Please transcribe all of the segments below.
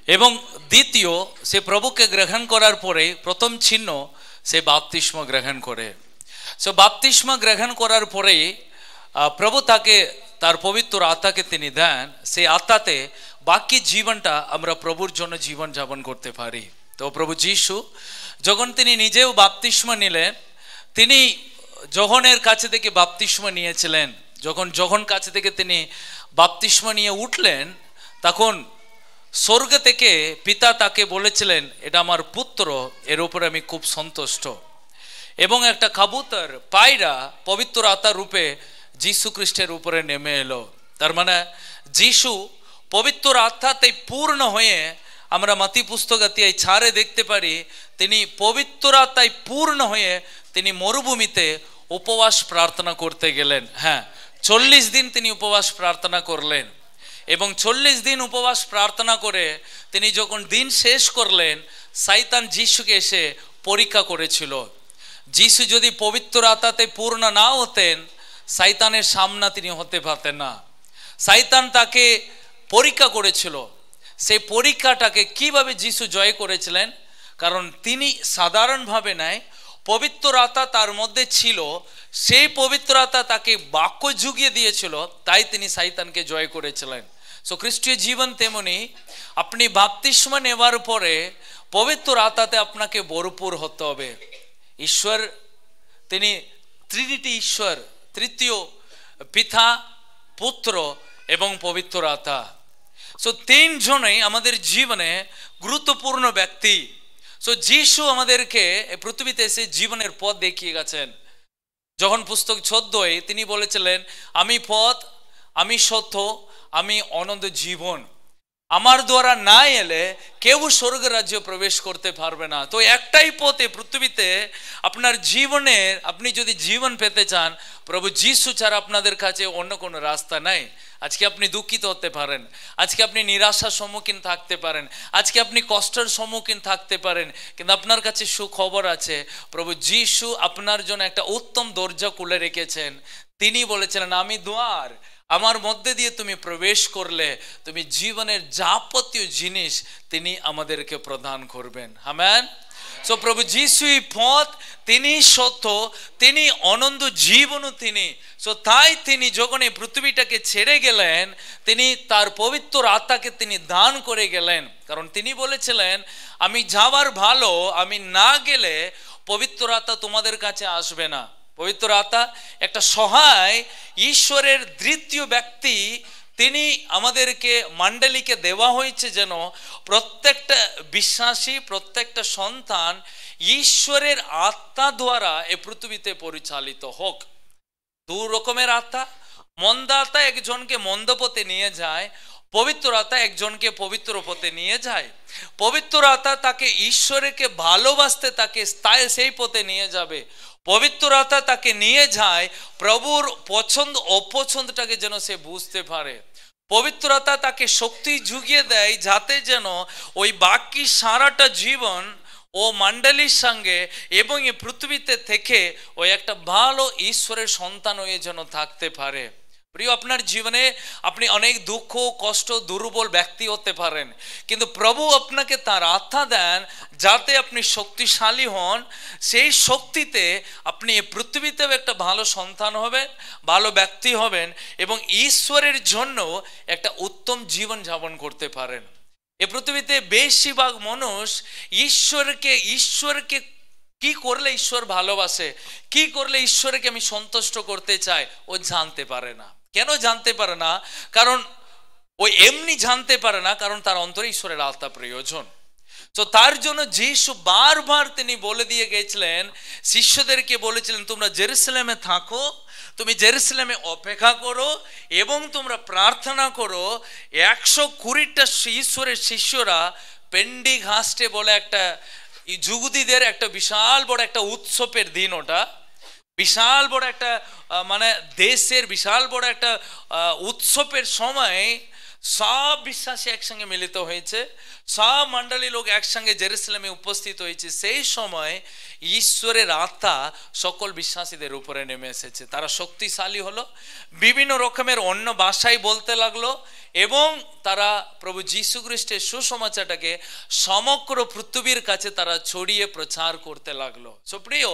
এবং দ্বিতীয়, সে প্রভুকে গ্রহণ করার পরে প্রথম চিহ্ন সে বাপ্তিস্ম গ্রহণ করে। সো বাপ্তিস্ম গ্রহণ করার পরে প্রভু তাকে তার পবিত্র আত্মাকে তিনি দেন। সেই আত্মাতে বাকি জীবনটা আমরা প্রভুর জন্য জীবন যাপন করতে পারি। তো প্রভু যীশু যখন তিনি নিজেও বাপ্তিস্ম নিলেন, তিনি যোহনের কাছে থেকে বাপ্তিস্ম নিয়েছিলেন। যখন যোহন কাছে থেকে তিনি বাপ্তিস্ম নিয়ে উঠলেন, তখন স্বর্গ থেকে পিতা তাকে বলেছিলেন, এটা আমার পুত্র, এর উপরে আমি খুব সন্তুষ্ট। এবং একটা কাবুতর পায়রা পবিত্র আত্মার রূপে যীশু খ্রিস্টের উপরে নেমে এলো। তার মানে যীশু পবিত্র আত্মাতে পূর্ণ হয়ে, আমরা মাতি পুস্তকাতে 4 দেখতে পারি, তিনি পবিত্র আত্মায় পূর্ণ হয়ে তিনি মরুভূমিতে উপবাস প্রার্থনা করতে গেলেন। হ্যাঁ, 40 দিন তিনি উপবাস প্রার্থনা করলেন। এবং 40 দিন উপবাস প্রার্থনা করে তিনি যখন দিন শেষ করলেন, শয়তান যীশুকে এসে পরীক্ষা করেছিল। যীশু যদি পবিত্র আত্মাতে পূর্ণ না হতেন, শয়তানের সামনা তিনি হতে পারতেন না। শয়তান তাকে পরীক্ষা করেছিল। সেই পরীক্ষাটাকে কিভাবে যীশু জয় করেছিলেন? কারণ তিনি সাধারণভাবে নয়, পবিত্র আত্মা তার মধ্যে ছিল, সেই পবিত্র আত্মা তাকে বাক্য জুগিয়ে দিয়েছিল, তাই তিনি শয়তানকে জয় করেছিলেন। সো খ্রিস্টীয় জীবন তেমনি, আপনি বাপ্তিস্ম নেওয়ার পরে পবিত্র আত্মাতে আপনাকে ভরপুর হতে হবে। ঈশ্বর তিনি ট্রিনিটি ঈশ্বর, তৃতীয় পিতা, পুত্র এবং পবিত্র আত্মা। সো 3 জনেই আমাদের জীবনে গুরুত্বপূর্ণ ব্যক্তি। সো যীশু আমাদেরকে পৃথিবীতে এসে জীবনের পথ দেখিয়ে গেছেন। যখন পুস্তক 14 তিনি বলেছিলেন, আমি পথ, আমি সত্য, আমি অনন্ত জীবন, আমার দ্বারা না এলে কেউ স্বর্গ রাজ্যে প্রবেশ করতে পারবে না। তো একটাই পথে পৃথিবীতে আপনার জীবনের, আপনি যদি জীবন পেতে চান, প্রভু যীশু ছাড়া আপনাদের কাছে অন্য কোনো রাস্তা নাই। আজকে আপনি দুঃখিত হতে পারেন, আজকে আপনি নিরাশার সম্মুখীন থাকতে পারেন, আজকে আপনি কষ্টের সম্মুখীন থাকতে পারেন, কিন্তু আপনার কাছে সুখবর আছে, প্রভু যীশু আপনার জন্য একটা উত্তম দরজা খুলে রেখেছেন। তিনি বলেছিলেন, আমি দ্বার, আমার মধ্যে দিয়ে তুমি প্রবেশ করলে তুমি জীবনের যাবতীয় জিনিস তিনি আমাদেরকে প্রদান করবেন। আমেন। সো প্রভু যীশুই পথ, তিনি সত্য, তিনি অনন্ত জীবনও তিনি। সো তাই তিনি যখন এই পৃথিবীটাকে ছেড়ে গেলেন, তিনি তার পবিত্র আত্মাকে তিনি দান করে গেলেন। কারণ তিনি বলেছিলেন, আমি যাওয়ার ভালো, আমি না গেলে পবিত্র আত্মা তোমাদের কাছে আসবে না। পবিত্র আত্মা একটা সহায় ঈশ্বরের দ্বিতীয় ব্যক্তি, তিনি আমাদেরকে মণ্ডলীকে দেওয়া হয়েছে যেন প্রত্যেকটা বিশ্বাসী, প্রত্যেকটা সন্তান ঈশ্বরের আত্মা দ্বারা এ পৃথিবীতে পরিচালিত হোক। 2 রকমের আত্মা। মন্দ আত্মা একজনকে মন্দ পথে নিয়ে যায়, পবিত্র আত্মা একজনকে পবিত্র পথে নিয়ে যায়। পবিত্র আত্মা তাকে ঈশ্বরকে ভালোবাসতে তাকে সেই পথে নিয়ে যাবে। পবিত্র আত্মা তাকে নিয়ে যায় প্রভুর পছন্দ অপছন্দটাকে যেন সে বুঝতে পারে। পবিত্র আত্মা তাকে শক্তি জুগিয়ে দেয়, যাতে যেন ওই বাকি সারাটা জীবন ও মণ্ডলীর সঙ্গে এবং এই পৃথিবীতে থেকে ওই একটা ভালো ঈশ্বরের সন্তান হয়ে যেন থাকতে পারে। প্রিয়, আপনার জীবনে আপনি অনেক দুঃখ, কষ্ট, দুর্বল ব্যক্তি হতে পারেন, কিন্তু প্রভু আপনাকে তার আত্মা দেন যাতে আপনি শক্তিশালী হন। সেই শক্তিতে আপনি এই পৃথিবীতেও একটা ভালো সন্তান হবেন, ভালো ব্যক্তি হবেন এবং ঈশ্বরের জন্য একটা উত্তম জীবন যাপন করতে পারেন। এই পৃথিবীতে বেশিরভাগ মানুষ ঈশ্বরকে কি করলে ঈশ্বর ভালোবাসে, কি করলে ঈশ্বরকে আমি সন্তুষ্ট করতে চাই, ও জানতে পারে না। কেন জানতে পারে না? কারণ ও এমনি জানতে পারে না, কারণ তার অন্তরে ঈশ্বরের আত্মা প্রয়োজন। তো তার জন্য যীশু বারবার তিনি বলে দিয়ে গেছিলেন, শিষ্যদেরকে বলেছিলেন, তোমরা জেরুজালেমে থাকো, তুমি জেরুজালেমে অপেক্ষা করো এবং তোমরা প্রার্থনা করো। 120টা ঈশ্বরের শিষ্যরা পেন্ডিঘাস্টে বলে একটা যুগুদিদের একটা বিশাল বড় একটা উৎসবের দিন, ওটা বিশাল বড় একটা মানে দেশের বিশাল বড় একটা উৎসবের সময় সব বিশ্বাসী একসঙ্গে মিলিত হয়েছে, সব মণ্ডলী লোক একসঙ্গে জেরুজালেমে উপস্থিত হয়েছে। সেই সময় ঈশ্বরের আত্মা সকল বিশ্বাসীদের উপরে নেমে এসেছে। তারা শক্তিশালী হলো, বিভিন্ন রকমের অন্য ভাষায় বলতে লাগলো এবং তারা প্রভু যীশু খ্রিস্টের সুসমাচারটাকে সমগ্র পৃথিবীর কাছে তারা ছড়িয়ে প্রচার করতে লাগলো। সো প্রিয়,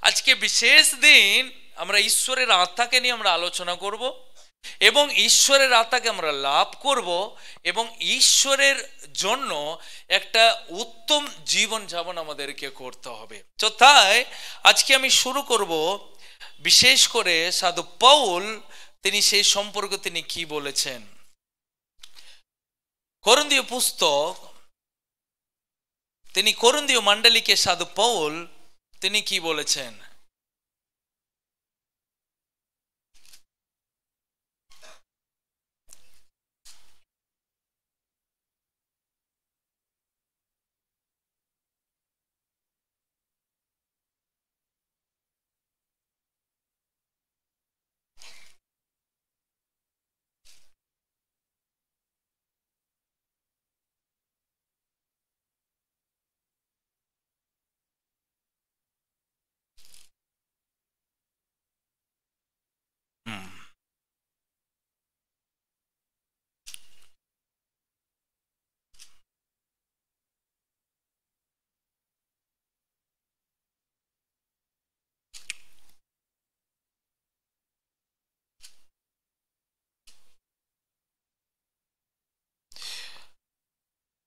আজকে বিশেষ দিন আমরা ঈশ্বরের আত্মাকে নিয়ে আমরা আলোচনা করব এবং ঈশ্বরের আত্মাকে আমরা লাভ করব এবং ঈশ্বরের জন্য একটা উত্তম জীবন যাপন আমাদেরকে করতে হবে। তো তাই আজকে আমি শুরু করব বিশেষ করে সাধু পৌল তিনি সেই সম্পর্কে তিনি কি বলেছেন। করিন্থীয় পুস্তক, তিনি করিন্থীয় মণ্ডলীকে সাধু পৌল তিনি কি বলেছেন।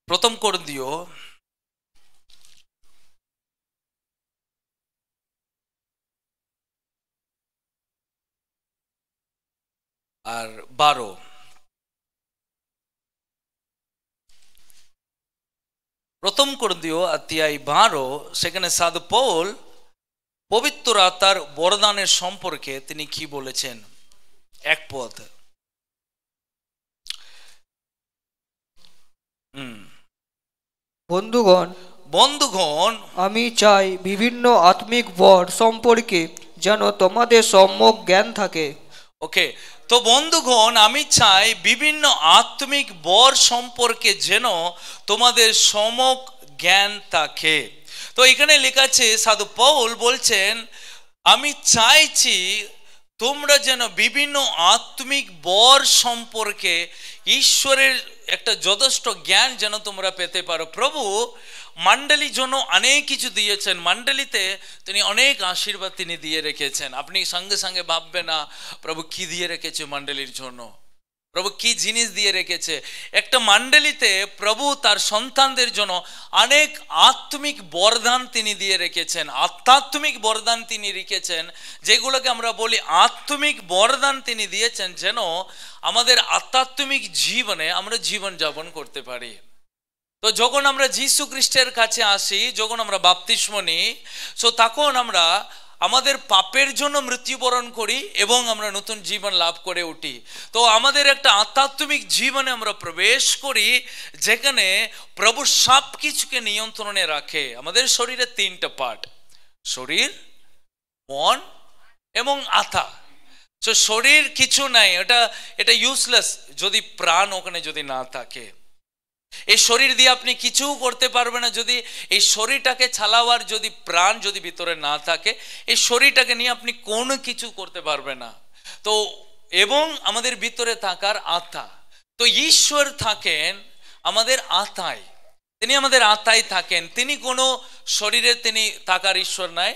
প্রথম করিন্থীয় আর 12, প্রথম করিন্থীয় অধ্যায় 12, সেখানে সাধু পৌল পবিত্র আত্মার বরদানের সম্পর্কে তিনি কি বলেছেন। এক পদ, বন্ধুগণ আমি চাই বিভিন্ন আত্মিক বর সম্পর্কে যেন তোমাদের সম্যক জ্ঞান থাকে। ওকে, তো বন্ধুগণ আমি চাই বিভিন্ন আত্মিক বর সম্পর্কে যেন তোমাদের সম্যক জ্ঞান থাকে। তো এখানে লেখা আছে সাধু পৌল বলছেন আমি চাইছি তোমরা যেন বিভিন্ন আত্মিক বর সম্পর্কে ঈশ্বরের একটা যথেষ্ট জ্ঞান যেন তোমরা পেতে পারো। প্রভু মণ্ডলীর জন্য অনেক কিছু দিয়েছেন, মণ্ডলীতে তিনি অনেক আশীর্বাদ তিনি দিয়ে রেখেছেন। আপনি সঙ্গে সঙ্গে ভাববে না প্রভু কি দিয়ে রেখেছে মণ্ডলীর জন্য, প্রভু কি জিনিস দিয়ে রেখেছে। একটা মণ্ডলীতে প্রভু তার সন্তানদের জন্য অনেক আত্মিক বরদান তিনি দিয়ে রেখেছেন, আধ্যাত্মিক বরদান তিনি রেখেছেন, যেগুলোকে আমরা বলি আত্মিক বরদান তিনি দিয়েছেন যেন আমাদের আধ্যাত্মিক জীবনে আমরা জীবন যাপন করতে পারি। তো যখন আমরা যীশু খ্রিস্টের কাছে আসি, যখন আমরা বাপ্তিস্ম নিই, সো তখন আমরা আমাদের পাপের জন্য মৃত্যুবরণ করি এবং আমরা নতুন জীবন লাভ করে উঠি। তো আমাদের একটা আধ্যাত্মিক জীবনে আমরা প্রবেশ করি যেখানে প্রভু সব কিছুকে নিয়ন্ত্রণে রাখে। আমাদের শরীরে তিনটা পার্ট, শরীর, মন এবং আত্মা। তো শরীর কিছু নাই, এটা ইউজলেস যদি প্রাণ ওখানে যদি না থাকে। এই শরীর দিয়ে আপনি কিছু করতে পারবেন না যদি এই শরীরটাকে চালাবার যদি প্রাণ যদি ভিতরে না থাকে, এই শরীরটাকে নিয়ে আপনি কোনো কিছু করতে পারবেন না। তো এবং আমাদের ভিতরে থাকার আত্মা, তো ঈশ্বর থাকেন আমাদের আত্মায়, তিনি আমাদের আত্মায় থাকেন। তিনি কোনো শরীরে তিনি থাকার ঈশ্বর নাই,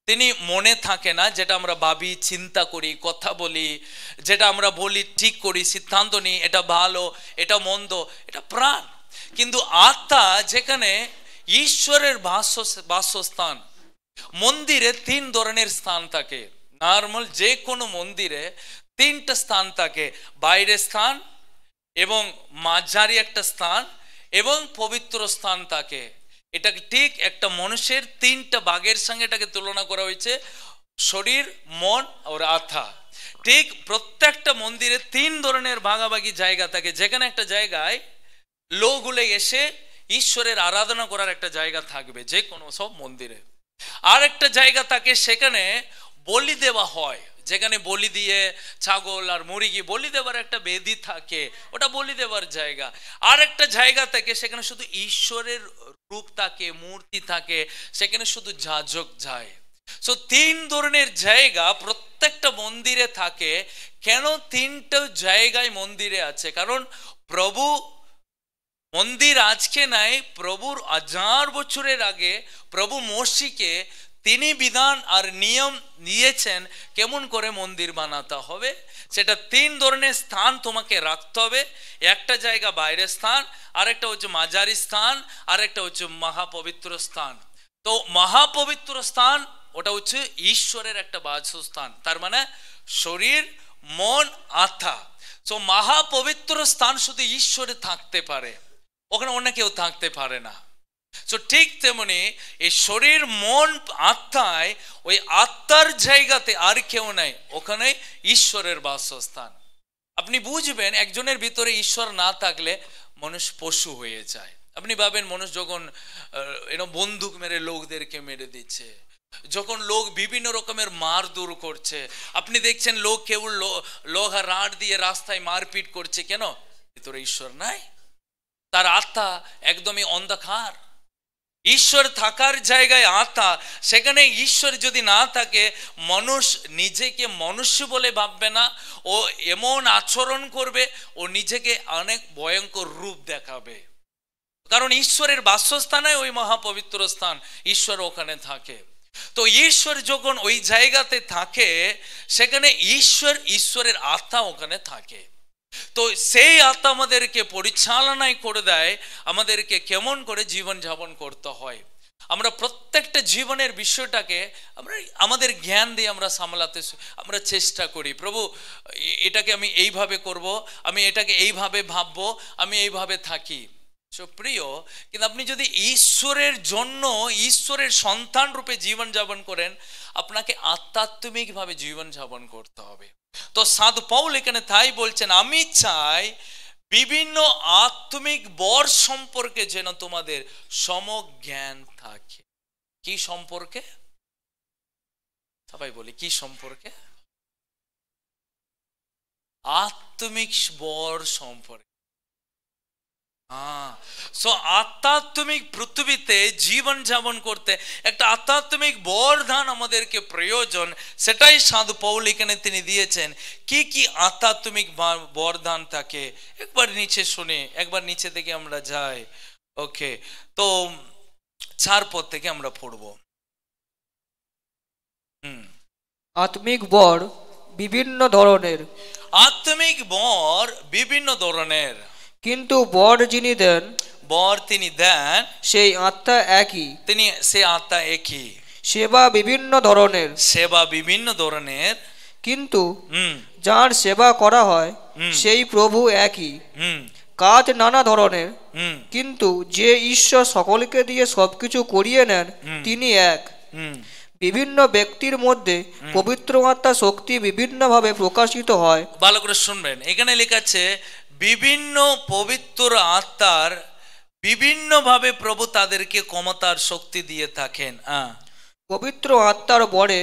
তিনি মনে থাকে না, যেটা আমরা ভাবি, চিন্তা করি, কথা বলি, যেটা আমরা বলি, ঠিক করি, সিদ্ধান্ত নিই, এটা ভালো, এটা মন্দ, এটা প্রাণ। কিন্তু আত্মা যেখানে ঈশ্বরের বাসস্থান। মন্দিরে তিন ধরনের স্থান থাকে, নর্মাল যে কোনো মন্দিরে তিনটা স্থান থাকে, বাইরের স্থান এবং মাঝারি একটা স্থান এবং পবিত্র স্থান থাকে। এটা ঠিক একটা মানুষের তিনটা ভাগের সঙ্গে এটাকে তুলনা করা হয়েছে, শরীর, মন আর আত্মা। ঠিক প্রত্যেকটা মন্দিরে তিন ধরনের ভাগাভাগি জায়গা থাকে, যেখানে একটা জায়গায় লোকগুলো এসে ঈশ্বরের আরাধনা করার একটা জায়গা থাকবে যে কোনো সব মন্দিরে। আর একটা জায়গা থাকে সেখানে বলি দেওয়া হয়, যেখানে বলি দিয়ে ছাগল আর মুরগি বলি দেওয়ার একটা বেদি থাকে, ওটা বলি দেওয়ার জায়গা। আর একটা জায়গা থাকে সেখানে শুধু ঈশ্বরের রূপ থাকে, মূর্তি থাকে, সেখানে শুধু যাজক যায়। সো তিন ধরনের জায়গা প্রত্যেকটা মন্দিরে থাকে। কেন তিনটা জায়গায় মন্দিরে আছে? কারণ প্রভু মন্দির আজকে নাই, প্রভুর 1000 বছরের আগে প্রভু মসিকে তিনি বিধান আর নিয়ম নিয়েছেন কেমন করে মন্দির বানাতে হবে। সেটা তিন ধরনের স্থান তোমাকে রাখতে হবে। একটা জায়গা বাইরের স্থান, আরেকটা হচ্ছে মাঝারি স্থান, আরেকটা হচ্ছে মহাপবিত্র স্থান। তো মহাপবিত্র স্থান ওটা হচ্ছে ঈশ্বরের একটা বাসস্থান, তার মানে শরীর, মন, আত্মা। তো মহাপবিত্র স্থান শুধু ঈশ্বরে থাকতে পারে, ওখানে অন্য কেউ থাকতে পারে না। তো ঠিক তেমনি এই শরীর, মন, আত্মায়, ওই আত্মার জায়গাতে আর কেউ নাই, ওখানে ঈশ্বরের বাসস্থান। আপনি বুঝবেন একজনের ভিতরে ঈশ্বর না থাকলে মানুষ পশু হয়ে যায়। আপনি ভাবেন মানুষ যখন বন্দুক মেরে লোকদেরকে মেরে দিচ্ছে, যখন লোক বিভিন্ন রকমের মারধর করছে, আপনি দেখছেন লোক কেউ লোহা রাড দিয়ে রাস্তায় মারপিট করছে, কেন? ভিতরে ঈশ্বর নাই, তার আত্মা একদমই অন্ধকার। ঈশ্বর থাকার জায়গায় আত্মা, সেখানে ঈশ্বর যদি না থাকে মানুষ নিজেকে মনুষ্য বলে ভাববে না, ও এমন আচরণ করবে, ও নিজেকে অনেক ভয়ঙ্কর রূপ দেখাবে। কারণ ঈশ্বরের বাসস্থানে ওই মহাপবিত্র স্থান, ঈশ্বর ওখানে থাকে। তো ঈশ্বর যখন ওই জায়গাতে থাকে, সেখানে ঈশ্বরের আত্মা ওখানে থাকে। তো সেই আত্মা আমাদেরকে পরিচালনায় করে দেয় আমাদেরকে কেমন করে জীবন যাপন করতে হয়। আমরা প্রত্যেকটা জীবনের বিষয়টাকে আমরা আমাদের জ্ঞান দিয়ে আমরা সামলাতে আমরা চেষ্টা করি। প্রভু, এটাকে আমি এইভাবে করব, আমি এটাকে এইভাবে ভাববো, আমি এইভাবে থাকি। প্রিয়, কিন্তু আপনি যদি ঈশ্বরের জন্য ঈশ্বরের সন্তান রূপে জীবন যাপন করেন, আপনাকে আধ্যাত্মিক ভাবে জীবন যাপন করতে হবে। তো সাধু পাউল এখানে তাই বলছেন, আমি চাই বিভিন্ন আত্মিক বর সম্পর্কে যেন তোমাদের সমজ্ঞান থাকে। কি সম্পর্কে? সবাই বলি কি সম্পর্কে? আত্মিক বর সম্পর্কে। আধ্যাত্মিক পৃথিবীতে জীবন যাপন করতে একটা আধ্যাত্মিক বরদান আমাদেরকে প্রয়োজন। সেটাই সাধু পাউল এখানে তিনি দিয়েছেন। কি কি আধ্যাত্মিক বরদান থাকে একবার নিচে শুনে, একবার নিচে থেকে আমরা যাই। ওকে, তো 4 পদ থেকে আমরা পড়ব। আত্মিক বর বিভিন্ন ধরনের। আত্মিক বর বিভিন্ন ধরনের, কিন্তু বর যিনি দেন, বর তিনি দেন, সেই আত্মা একই, তিনি সে আত্মা একই। সেবা বিভিন্ন ধরনের, সেবা বিভিন্ন ধরনের, কিন্তু যার সেবা করা হয় সেই প্রভু একই। কাজ নানা ধরনের, কিন্তু যে ঈশ্বর সকলকে দিয়ে সবকিছু করিয়ে নেন তিনি এক। বিভিন্ন ব্যক্তির মধ্যে পবিত্র আত্মা শক্তি বিভিন্নভাবে প্রকাশিত হয়। ভালো করে শুনবেন, এখানে লেখা আছে বিভিন্ন পবিত্র আত্মার বিভিন্নভাবে প্রভু তাদেরকে ক্ষমতার শক্তি দিয়ে থাকেন। পবিত্র আত্মার বরে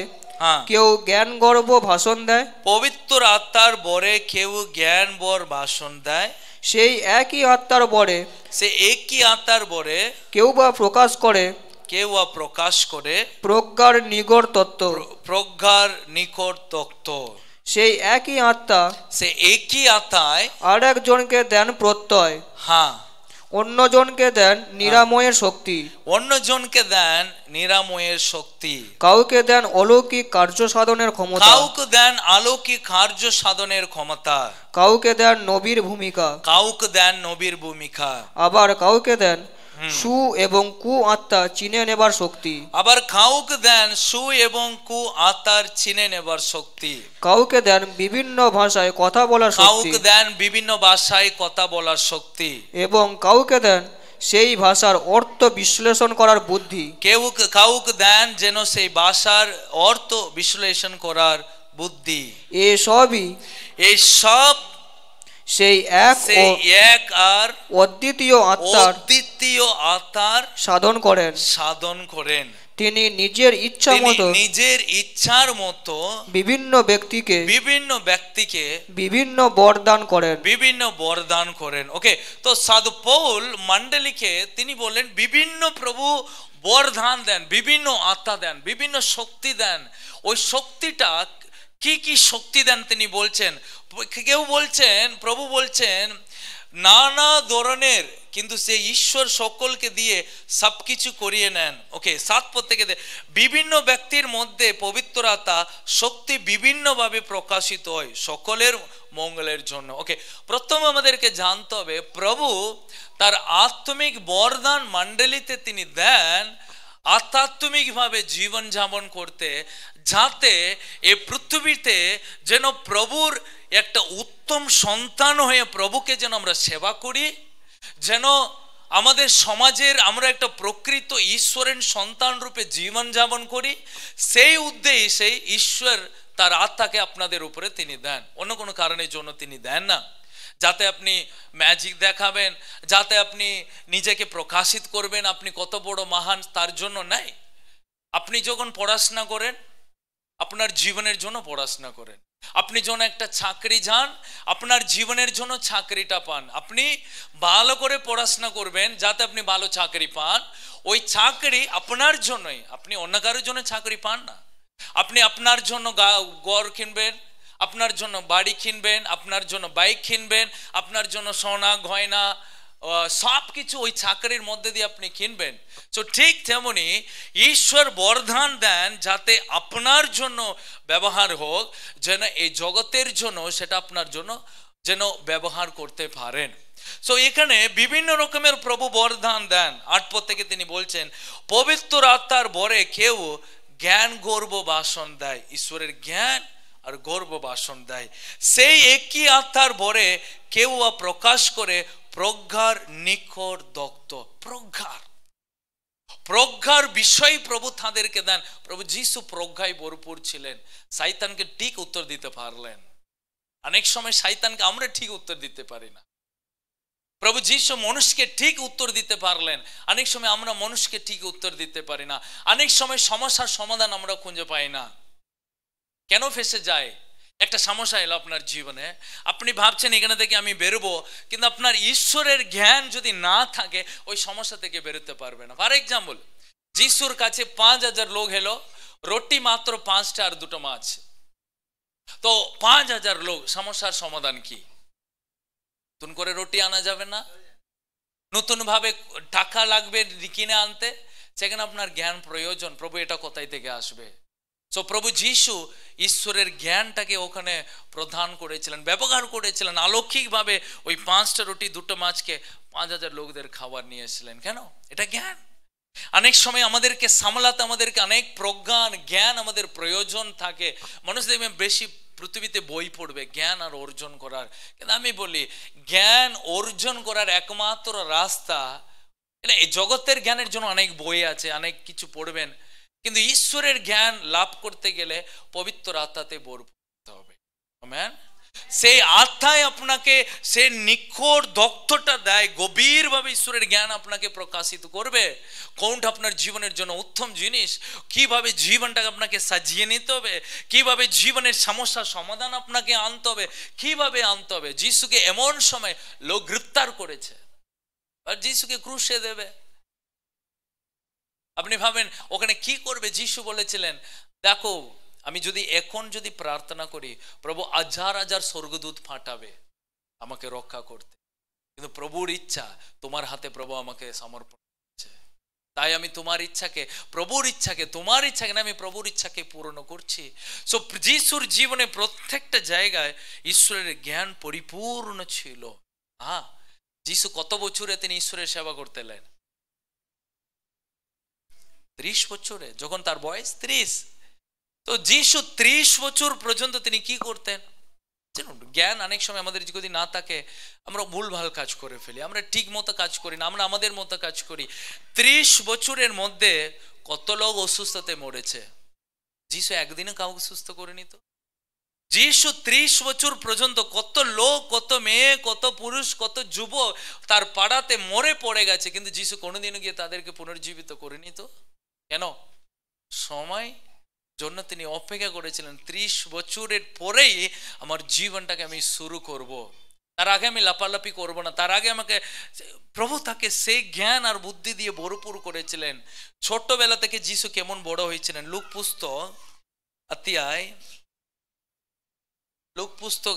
কেউ জ্ঞান গর্ব ভাষণ দেয়, পবিত্র আত্মার বরে কেউ জ্ঞান বর ভাষণ দেয়, সেই একই আত্মার বরে, সে একই আত্মার বরে কেউ বা প্রকাশ করে, কেউ প্রকাশ করে প্রজ্ঞার নিগড় তত্ত্ব, প্রজ্ঞার নিকট তত্ত্ব। সেই একই আত্মা, সে একই আত্মায় আর একজনকে দেন প্রত্যয়, অন্যজনকে দেন নিরাময়ের শক্তি, অন্যজনকে দেন নিরাময়ের শক্তি, কাউকে দেন অলৌকিক কার্য সাধনের ক্ষমতা, কাউকে দেন অলৌকিক কার্য সাধনের ক্ষমতা, কাউকে দেন নবীর ভূমিকা, কাউকে দেন নবীর ভূমিকা, আবার কাউকে দেন সু এবং কু আত্মা চিনে নেবার শক্তি, আবার কাউকে দেন সু এবং কু আত্মার চিনে নেবার শক্তি, কাউকে দেন বিভিন্ন ভাষায় কথা বলার শক্তি, কাউকে দেন বিভিন্ন ভাষায় কথা বলার শক্তি, এবং কাউকে দেন সেই ভাষার অর্থ বিশ্লেষণ করার বুদ্ধি। কাউকে দেন যেন সেই ভাষার অর্থ বিশ্লেষণ করার বুদ্ধি। এই সব সেই এক আর অদ্বিতীয় আত্মার সাধন করেন। তিনি নিজের ইচ্ছা তিনি মতো নিজের ইচ্ছার মতো বিভিন্ন ব্যক্তিকে বিভিন্ন বরদান করেন। ওকে, তো সাধু পৌল মণ্ডলীকে তিনি বললেন বিভিন্ন প্রভু বরদান দেন, বিভিন্ন আত্মা দেন, বিভিন্ন শক্তি দেন। ওই শক্তিটা কি কি শক্তি দেন তিনি বলছেন। কেউ বলছেন, প্রভু বলছেন নানা ধরনের, কিন্তু সে ঈশ্বর সকলকে দিয়ে সবকিছু করিয়ে নেন। ওকে, 7 পদ থেকে বিভিন্ন ব্যক্তির মধ্যে পবিত্র আত্মা শক্তি বিভিন্নভাবে প্রকাশিত হয় সকলের মঙ্গলের জন্য। ওকে, প্রথমে আমাদেরকে জানতে হবে প্রভু তার আত্মিক বরদান মণ্ডলীতে তিনি দেন আধ্যাত্মিকভাবে জীবন যাপন করতে, যাতে এই পৃথিবীতে যেন প্রভুর একটা উত্তম সন্তান হয়ে প্রভুকে যেন আমরা সেবা করি, যেন আমাদের সমাজের আমরা একটা প্রকৃত ঈশ্বরের সন্তান রূপে জীবন যাপন করি। সেই উদ্দেশ্যে ঈশ্বর তার আত্মাকে আপনাদের উপরে তিনি দেন, অন্য কোনো কারণের জন্য তিনি দেন না। যাতে আপনি ম্যাজিক দেখাবেন, যাতে আপনি নিজেকে প্রকাশিত করবেন, আপনি কত বড় মহান তার জন্য নাই। আপনি যখন পড়াশোনা করেন, আপনার জীবনের জন্য পড়াশোনা করেন। আপনি যখন একটা চাকরি যান, আপনার জীবনের জন্য চাকরিটা পান। আপনি ভালো করে পড়াশোনা করবেন যাতে আপনি ভালো চাকরি পান। ওই চাকরি আপনার জন্যই, আপনি অন্য কারোর জন্য চাকরি পান না। আপনি আপনার জন্য ঘর কিনবেন, আপনার জন্য বাড়ি কিনবেন, আপনার জন্য বাইক কিনবেন, আপনার জন্য সোনা গয়না সব কিছু ওই চাকরির মধ্যে দিয়ে আপনি কিনবেন। তো ঠিক তেমনি ঈশ্বর বরদান দেন যাতে আপনার জন্য ব্যবহার হোক, যেন এই জগতের জন্য সেটা আপনার জন্য যেন ব্যবহার করতে পারেন। সো এখানে বিভিন্ন রকমের প্রভু বরদান দেন। 8 পদ থেকে তিনি বলছেন পবিত্র আত্মার ভরে কেউ জ্ঞান গর্ব ভাষণ দেয়। ঈশ্বরের জ্ঞান আর গর্ব ভাষণ দেয়। সেই একই আত্মার ভরে কেউ প্রকাশ করে প্রজ্ঞার নিকট দগ্ধ। প্রজ্ঞার বিষয় প্রভু তাদেরকে দেন। প্রভু যিশু প্রজ্ঞায় ভরপুর ছিলেন, শয়তানকে ঠিক উত্তর দিতে পারলেন। অনেক সময় শয়তানকে আমরা ঠিক উত্তর দিতে পারি না। প্রভু যিশু মানুষকে ঠিক উত্তর দিতে পারলেন, অনেক সময় আমরা মানুষকে ঠিক উত্তর দিতে পারি না। অনেক সময় সমস্যার সমাধান আমরা খুঁজে পাই না। কেন ফেসে যায়? একটা সমস্যা এলো আপনার জীবনে, আপনি ভাবছেন এখানে থেকে আমি বেরোবো, কিন্তু আপনার ঈশ্বরের জ্ঞান যদি না থাকে ওই সমস্যা থেকে বেরোতে পারবে না। ফর এক্সাম্পল, যিশুর কাছে 5000 লোক এলো, রুটি মাত্র 5টা আর 2টো মাছ। তো 5000 লোক, সমস্যার সমাধান কি? নতুন করে রুটি আনা যাবে না, নতুন ভাবে টাকা লাগবে কিনে আনতে, সেখানে আপনার জ্ঞান প্রয়োজন। প্রভু এটা কোথায় থেকে আসবে? সো প্রভু যিশু ঈশ্বরের জ্ঞানটাকে ওখানে প্রদান করেছিলেন, ব্যবহার করেছিলেন অলৌকিকভাবে। ওই 5টা রুটি 2টো মাছকে 5000 লোকদের খাবার নিয়ে এসেছিলেন। কেন? এটা জ্ঞান। অনেক সময় আমাদেরকে সামলাতে আমাদেরকে অনেক প্রজ্ঞান জ্ঞান আমাদের প্রয়োজন থাকে। মানুষ দেখবেন বেশি পৃথিবীতে বই পড়বে জ্ঞান আর অর্জন করার, কিন্তু আমি বলি জ্ঞান অর্জন করার একমাত্র রাস্তা, এই জগতের জ্ঞানের জন্য অনেক বই আছে, অনেক কিছু পড়বেন, কিন্তু ঈশ্বরের জ্ঞান লাভ করতে গেলে পবিত্র আত্মাতে ভরপুর হতে হবে। আমেন। সেই আত্মায় আপনাকে সে নিখুঁত দক্ষতা দেয়, গভীরভাবে ঈশ্বরের জ্ঞান আপনাকে প্রকাশিত করবে। কোনটা আপনার জীবনের জন্য উত্তম জিনিস, কিভাবে জীবনটাকে আপনাকে সাজিয়ে নিতে হবে, কিভাবে জীবনের সমস্যার সমাধান আপনাকে আনতে হবে, কিভাবে আনতে হবে। যিশুকে এমন সময় লোক গ্রেফতার করেছে আর যিশুকে ক্রুশে দেবে। আপনি ভাবেন ওখানে কি করবে? যিশু বলেছিলেন দেখো আমি যদি এখন যদি প্রার্থনা করি, প্রভু 1000 স্বর্গদূত পাঠাবে আমাকে রক্ষা করতে, কিন্তু প্রভুর ইচ্ছা তোমার হাতে প্রভু আমাকে সমর্পণ করছে। তাই আমি তোমার ইচ্ছাকে, প্রভুর ইচ্ছাকে, তোমার ইচ্ছাকে না, আমি প্রভুর ইচ্ছাকে পূরণ করছি। সো যিশুর জীবনে প্রত্যেকটা জায়গায় ঈশ্বরের জ্ঞান পরিপূর্ণ ছিল। হ্যাঁ, যিশু কত বছরে তিনি ঈশ্বরের সেবা করতেলেন? 30 বছরে, যখন তার বয়স 30। তো যিশু 30 বছর পর্যন্ত তিনি কি করতেন? জ্ঞান অনেক সময় আমাদের যদি না থাকে আমরা ভুলভাল কাজ করে ফেলি, আমরা ঠিক মতো কাজ করি না, আমরা আমাদের মতো কাজ করি। 30 বছরের মধ্যে কত লোক অসুস্থতে মরেছে, যিশু একদিনে কাউকে সুস্থ করে নিত? যিশু 30 বছর পর্যন্ত কত লোক, কত মেয়ে, কত পুরুষ, কত যুবক তার পাড়াতে মরে পড়ে গেছে, কিন্তু যিশু কোনোদিনও গিয়ে তাদেরকে পুনর্জীবিত করে নিত? কেন? সময় জন্য তিনি অপেক্ষা করেছিলেন। 30 বছরের পরেই আমার জীবনটাকে আমি শুরু করব, তার আগে আমি লাপালাপি করব না, তার আগে আমাকে প্রভু তাকে সেই জ্ঞান আর বুদ্ধি দিয়ে ভরপুর করেছিলেন। ছোট্টবেলা থেকে যিশু কেমন বড় হয়েছিলেন, লুক পুস্তক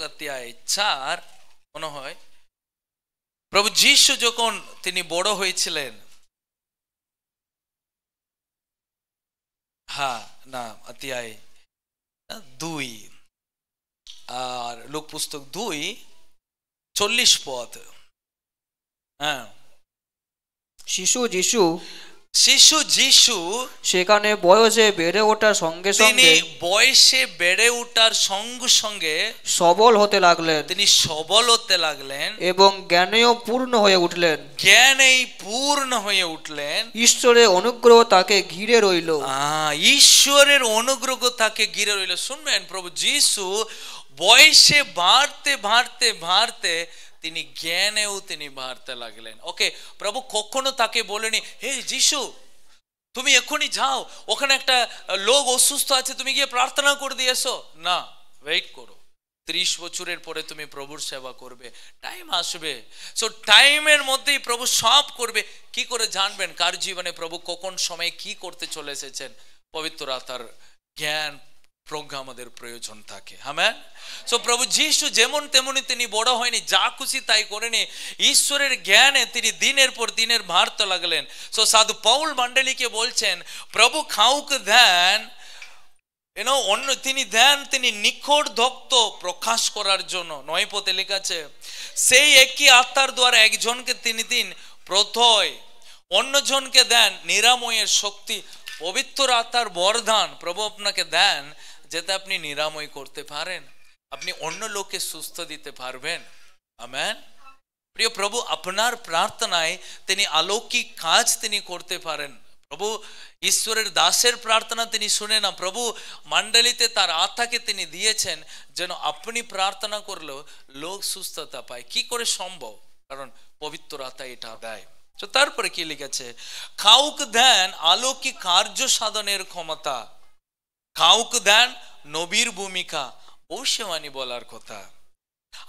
অধ্যায় 4 মনে হয়, প্রভু যিশু যখন তিনি বড় হয়েছিলেন, হ্যাঁ না অধ্যায় 2 আর লুক পুস্তক 2:40 পদ। হ্যাঁ, শিশু যিশু সেখানে বয়সে বেড়ে ওঠার সঙ্গে তিনি বয়সে বেড়ে ওঠার সঙ্গে সঙ্গে সবল হতে লাগলেন, তিনি সবল হতে লাগলেন এবং জ্ঞানেও পূর্ণ হয়ে উঠলেন। ঈশ্বরের অনুগ্রহ তাকে ঘিরে রইল। ঈশ্বরের অনুগ্রহ তাকে ঘিরে রইল। শুনবেন, প্রভু যিশু বয়সে বাড়তে বাড়তে বাড়তে তিনি জ্ঞানেও তিনি বাড়তে লাগলেন। ওকে, প্রভু কখনো তাকে বলেনি, হে যিশু তুমি এখনই যাও, ওখানে একটা লোক অসুস্থ আছে, তুমি গিয়ে প্রার্থনা করে দিয়ে এসো। না, ওয়েট করো, 30 বছরের পরে তুমি প্রভুর সেবা করবে, টাইম আসবে। সো টাইমের মধ্যেই প্রভু সব করবে। কি করে জানবেন কার জীবনে প্রভু কখন সময়ে কি করতে চলে এসেছেন? পবিত্র আত্মার জ্ঞান প্রজ্ঞা আমাদের প্রয়োজন থাকে। আমেন। সো প্রভু যিশু যেমন তেমনি তিনি বড় হয়নি, যা খুশি তাই করেনি, ঈশ্বরের জ্ঞানে তিনি দিনের পর দিনের বাড়তে লাগলেন। সো সাধু পৌল মণ্ডলীকে বলছেন, প্রভু খাউক দেন, অন্য তিনি দেন, তিনি নিকট ভক্ত প্রকাশ করার জন্য। 9 পদে লেখা আছে, সেই একই আত্মার দ্বারা একজনকে তিনি দিন প্রত্যয়, অন্যজনকে দেন নিরাময়ের শক্তি। পবিত্র আত্মার বরদান প্রভু আপনাকে দেন যাতে আপনি নিরাময় করতে পারেন, আপনি অন্য লোককে সুস্থ দিতে পারবেন। আমেন। প্রিয় প্রভু আপনার প্রার্থনায় তিনি অলৌকিক কাজ তিনি করতে পারেন। প্রভু ঈশ্বরের দাসের প্রার্থনা তিনি শুনে না, প্রভু মণ্ডলীতে তার আত্মাকে তিনি দিয়েছেন যেন আপনি প্রার্থনা করলেও লোক সুস্থতা পায়। কি করে সম্ভব? কারণ পবিত্র আত্মা এটা দেয়। তো তারপরে কি লিখেছে, কাউক দেন অলৌকিক কার্য সাধনের ক্ষমতা, কাউক দেন নবীর ভূমিকা, ভবিষ্যবাণী বলার কথা,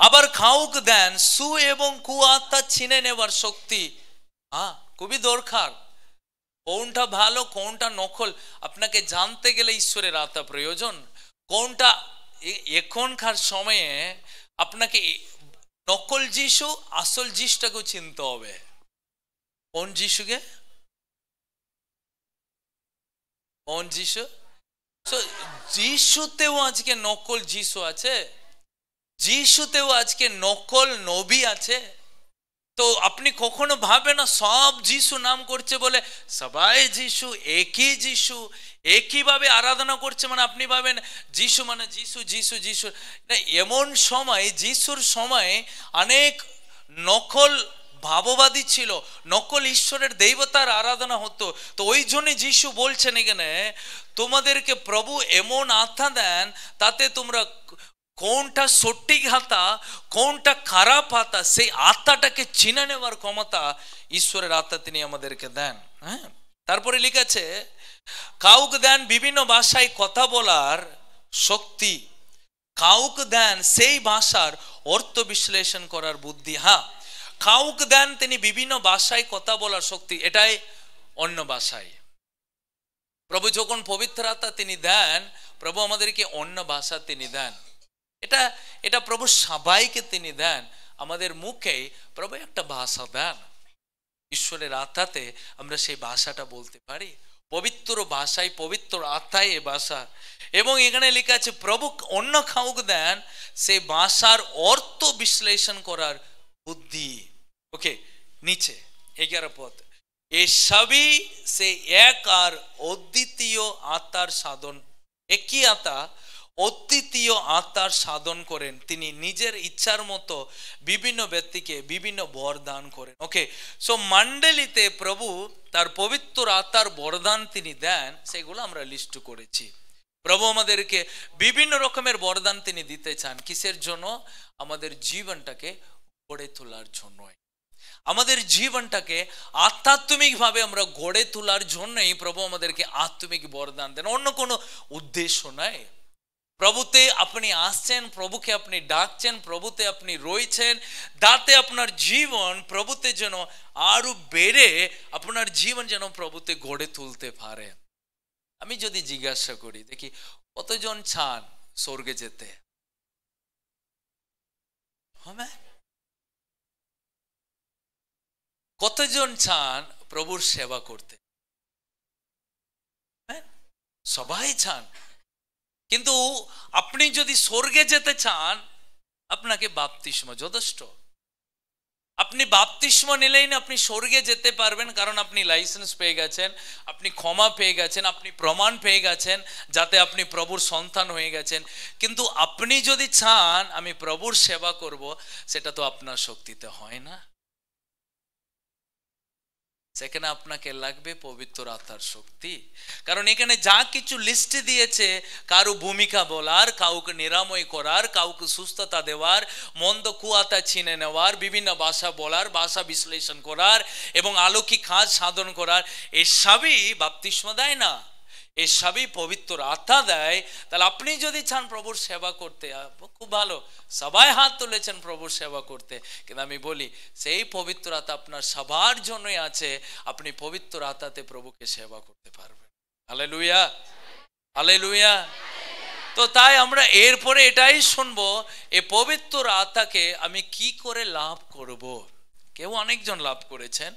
আবার কাউক দেন সু এবং কু আত্মা ছিনে নেবার শক্তি। খুবই দরকার, কোনটা ভালো কোনটা নকল আপনাকে জানতে গেলে ঈশ্বরের আত্মা প্রয়োজন। কোনটা এখনকার সময়ে আপনাকে নকল যিশু আসল যিশুটাকেও চিনতে হবে। কোন যিশুকে? কোন যিশু? যিশুতেও আজকে নকল যিশু আছে, যিশুতেও আজকে নকল নবী আছে। তো আপনি কখনো ভাবেন না সব যিশু নাম করছে বলে সবাই যিশু, একই যিশু, একইভাবে আরাধনা করছে, মানে আপনি ভাবেন যিশু মানে যিশু যিশু যিশু না। এমন সময়, যিশুর সময় অনেক নকল ভাববাদী ছিল, নকল ঈশ্বরের দেবতার আরাধনা হতো। তো ওই জন্য যিশু বলছেন এখানে, তোমাদেরকে প্রভু এমন আত্মা দেন তাতে তোমরা কোনটা সঠিক আত্মা কোনটা খারাপ আত্মা সেই আত্মাটাকে চিনে নেওয়ার ক্ষমতা ঈশ্বরের আত্মা তিনি আমাদেরকে দেন। হ্যাঁ, তারপরে লিখেছে কাউক দেন বিভিন্ন ভাষায় কথা বলার শক্তি, কাউক দেন সেই ভাষার অর্থ বিশ্লেষণ করার বুদ্ধি। হ্যাঁ, কাউক দেন তিনি বিভিন্ন ভাষায় কথা বলার শক্তি, এটাই অন্য ভাষায়। প্রভু যখন পবিত্র আত্মা তিনি দেন, প্রভু আমাদেরকে অন্য ভাষা তিনি দেন। এটা প্রভু সবাইকে তিনি দেন। আমাদের মুখে প্রভু একটা ভাষা দেন, ঈশ্বরের আত্মাতে আমরা সেই ভাষাটা বলতে পারি, পবিত্র ভাষায়, পবিত্র আত্মায় এ ভাষা। এবং এখানে লেখা আছে প্রভু অন্য কাউকে দেন সেই ভাষার অর্থ বিশ্লেষণ করার বুদ্ধি। ওকে, নিচে 11 পদ, এসবই সে এক আর অদ্বিতীয় আত্মার সাধন, একই আত্মা অদ্বিতীয় আত্মার সাধন করেন, তিনি নিজের ইচ্ছার মতো বিভিন্ন ব্যক্তিকে বিভিন্ন বরদান করেন। ওকে, সো মণ্ডলীতে প্রভু তার পবিত্র আত্মার বরদান তিনি দেন, সেগুলো আমরা লিস্ট করেছি। প্রভু আমাদেরকে বিভিন্ন রকমের বরদান তিনি দিতে চান, কিসের জন্য? আমাদের জীবনটাকে গড়ে তোলার জন্য। আমাদের জীবনটাকে আধ্যাত্মিকভাবে আমরা গড়ে তোলার জন্যই প্রভু আমাদেরকে আত্মিক বরদান দেন, অন্য কোনো উদ্দেশ্য নাই। প্রভুতে আপনি আসছেন, প্রভুকে আপনি ডাকছেন, প্রভুতে আপনি রয়েছেন, তাতে আপনার জীবন প্রভুতে যেন আরো বেড়ে আপনার জীবন যেন প্রভুতে গড়ে তুলতে পারে। আমি যদি জিজ্ঞাসা করি, দেখি কতজন চান স্বর্গে যেতে? কতজন চান প্রভুর সেবা করতে? সবাই চান। কিন্তু আপনি যদি স্বর্গে যেতে চান, আপনাকে বাপ্তিস্ম যথেষ্ট। আপনি বাপ্তিস্ম নিলেই না আপনি স্বর্গে যেতে পারবেন, কারণ আপনি লাইসেন্স পেয়ে গেছেন, আপনি ক্ষমা পেয়ে গেছেন, আপনি প্রমাণ পেয়ে গেছেন যাতে আপনি প্রভুর সন্তান হয়ে গেছেন। কিন্তু আপনি যদি চান আমি প্রভুর সেবা করব, সেটা তো আপনার শক্তিতে হয় না। সেখানে আপনাকে লাগবে পবিত্র আত্মার শক্তি। কারণ এখানে যা কিছু লিস্টে দিয়েছে, কারো ভূমিকা বলার, কাউকে নিরাময় করার, কাউকে সুস্থতা দেওয়ার, মন্দ কুয়াতা ছিনে নেওয়ার, বিভিন্ন ভাষা বলার, ভাষা বিশ্লেষণ করার এবং অলৌকিক কাজ সাধন করার, এসবই বাপ্তিস্ম দেয় না, এসবই পবিত্র আত্মা দেয়। তাহলে আপনি যদি চান প্রভুর সেবা করতে, খুব ভালো, সবাই হাত তুলেছেন প্রভুর সেবা করতে, কিন্তু আমি বলি সেই পবিত্র আত্মা আপনার সবার জন্যই আছে, আপনি পবিত্র আত্মাতে প্রভুকে সেবা করতে পারবেন। Hallelujah, hallelujah. তো তাই আমরা এরপরে এটাই শুনবো, এই পবিত্র আত্মাকে আমি কি করে লাভ করব। কেউ অনেকজন লাভ করেছেন,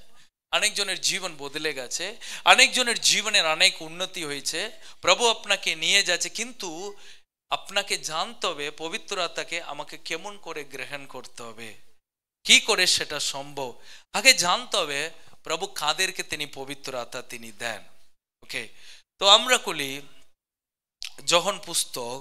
অনেকজনের জীবন বদলে গেছে, অনেকজনের জীবনের অনেক উন্নতি হয়েছে, প্রভু আপনাকে নিয়ে যাচ্ছে। কিন্তু আপনাকে জানতে হবে পবিত্র আত্মাকে আমাকে কেমন করে গ্রহণ করতে হবে, কি করে সেটা সম্ভব। আগে জানতে হবে প্রভু কাদেরকে তিনি পবিত্র আত্মা তিনি দেন। ওকে, তো আমরা বলি যোহন পুস্তক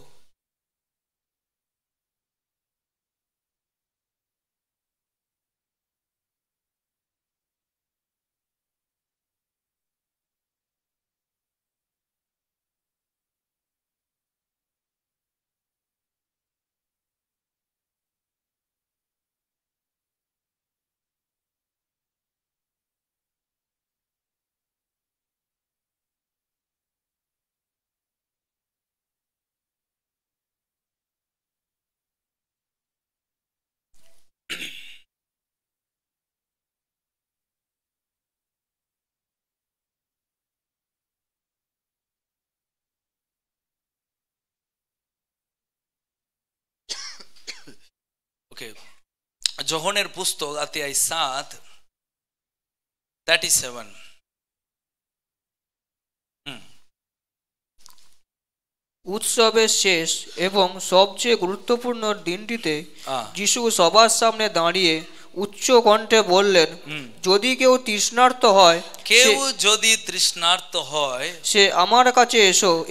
যোহনের পুস্তক অধ্যায় 7:37। উৎসবের শেষ এবং সবচেয়ে গুরুত্বপূর্ণ দিনটিতে যিশু সবার সামনে দাঁড়িয়ে উচ্চ কণ্ঠে বললেন, যদি কেউ তৃষ্ণার্ত হয়, কেউ যদি তৃষ্ণার্ত হয়, সে আমার কাছে